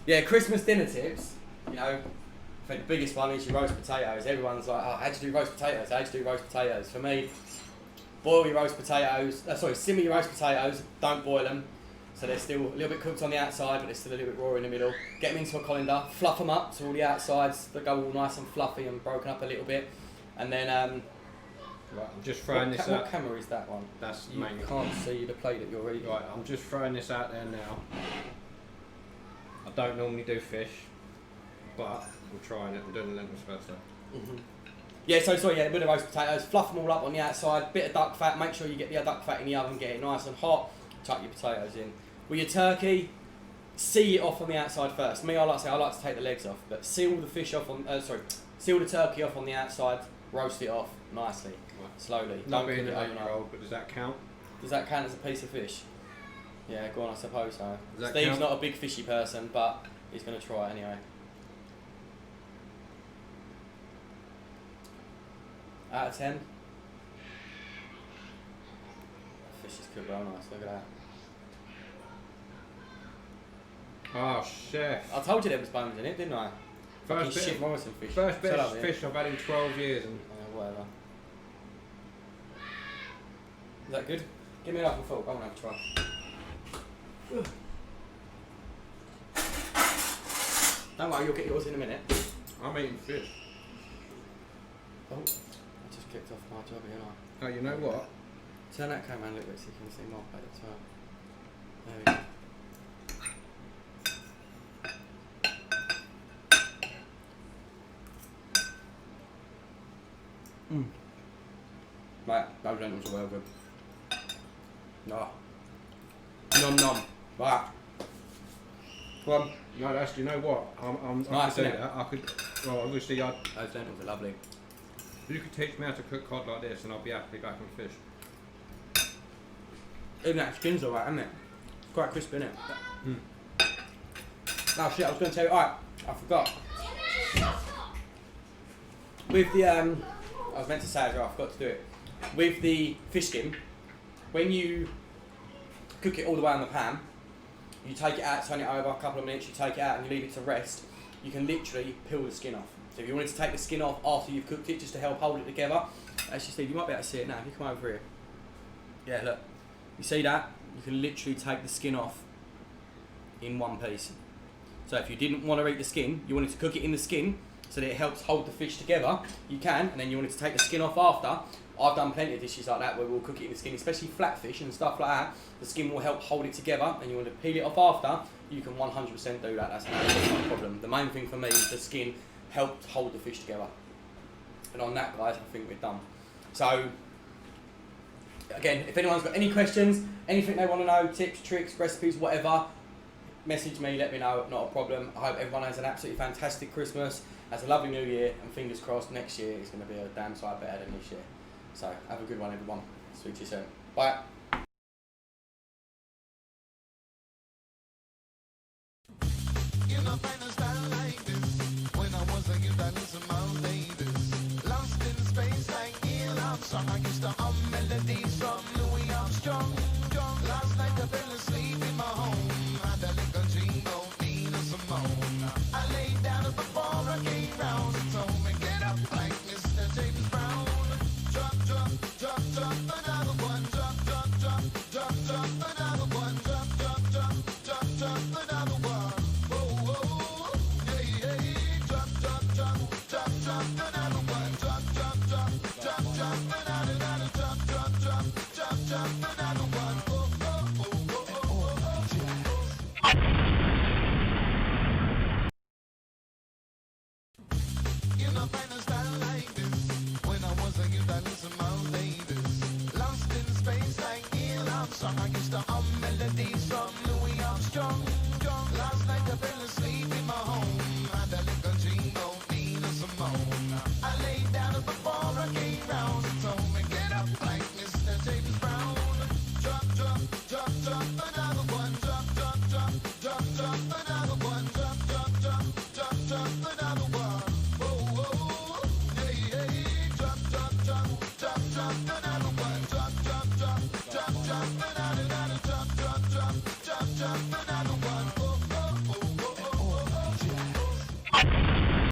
Yeah, Christmas dinner tips. You know, I think the biggest one is your roast potatoes. Everyone's like, oh, how'd you do roast potatoes? How'd you do roast potatoes? For me, boil your roast potatoes. Simmer your roast potatoes. Don't boil them. So they're still a little bit cooked on the outside, but they're still a little bit raw in the middle. Get them into a colander. Fluff them up so all the outsides they go all nice and fluffy and broken up a little bit. And then right, I'm just throwing this out. What camera is that one? That's you main. Can't see the plate that you're eating. Right, I'm just throwing this out there now. I don't normally do fish, but we're trying it. We're doing the lentils first though. Mm-hmm. Yeah, with the roast potatoes, fluff them all up on the outside, bit of duck fat, make sure you get the duck fat in the oven, get it nice and hot, chuck your potatoes in. With your turkey, see it off on the outside first. Me, I like to take the legs off, but seal the seal the turkey off on the outside, roast it off nicely, slowly. Not being an 8-year-old, but does that count? Does that count as a piece of fish? Yeah, go on, I suppose so. Steve's count? not a big fishy person, but he's going to try it anyway. Out of 10? Fish is cooked well nice, look at that. Oh, chef. I told you there was bones in it, didn't I? First bit of fish I've had in 12 years. And whatever. Is that good? Give me an apple fork, I want to have a try. Don't worry, you'll get yours in a minute. I'm eating fish. Oh, I just kicked off my job here, Oh, you know what? Turn that camera a little bit so you can see more plate as well. There we go. Right, those lentils are well good. No. Nom nom. Right. Go on. No, that's, you know what? I Nice, could do isn't it? that. I could, well, obviously, Those lentils are lovely. you could teach me how to cook cod like this and I'll be happily back on fish. Even that skin's alright, isn't it? It's quite crispy, isn't it? Mm. Oh shit, I was going to tell you, alright, I forgot. With the, I was meant to say as well, I forgot to do it. With the fish skin, when you cook it all the way on the pan, you take it out, turn it over a couple of minutes, you take it out and you leave it to rest, you can literally peel the skin off. So if you wanted to take the skin off after you've cooked it, just to help hold it together, actually Steve, you might be able to see it now, if you come over here. Yeah, look, you see that? You can literally take the skin off in one piece. So if you didn't want to eat the skin, you wanted to cook it in the skin, so that it helps hold the fish together, you can, and then you wanted to take the skin off after. I've done plenty of dishes like that where we'll cook it in the skin, especially flatfish and stuff like that. The skin will help hold it together, and you want to peel it off after, you can 100% do that, that's not a problem. The main thing for me is the skin helps hold the fish together. And on that, guys, I think we're done. So, again, if anyone's got any questions, anything they want to know, tips, tricks, recipes, whatever, message me, let me know, not a problem. I hope everyone has an absolutely fantastic Christmas, has a lovely New Year, and fingers crossed next year is going to be a damn sight better than this year. So have a good one, everyone. Speak to you soon. Bye.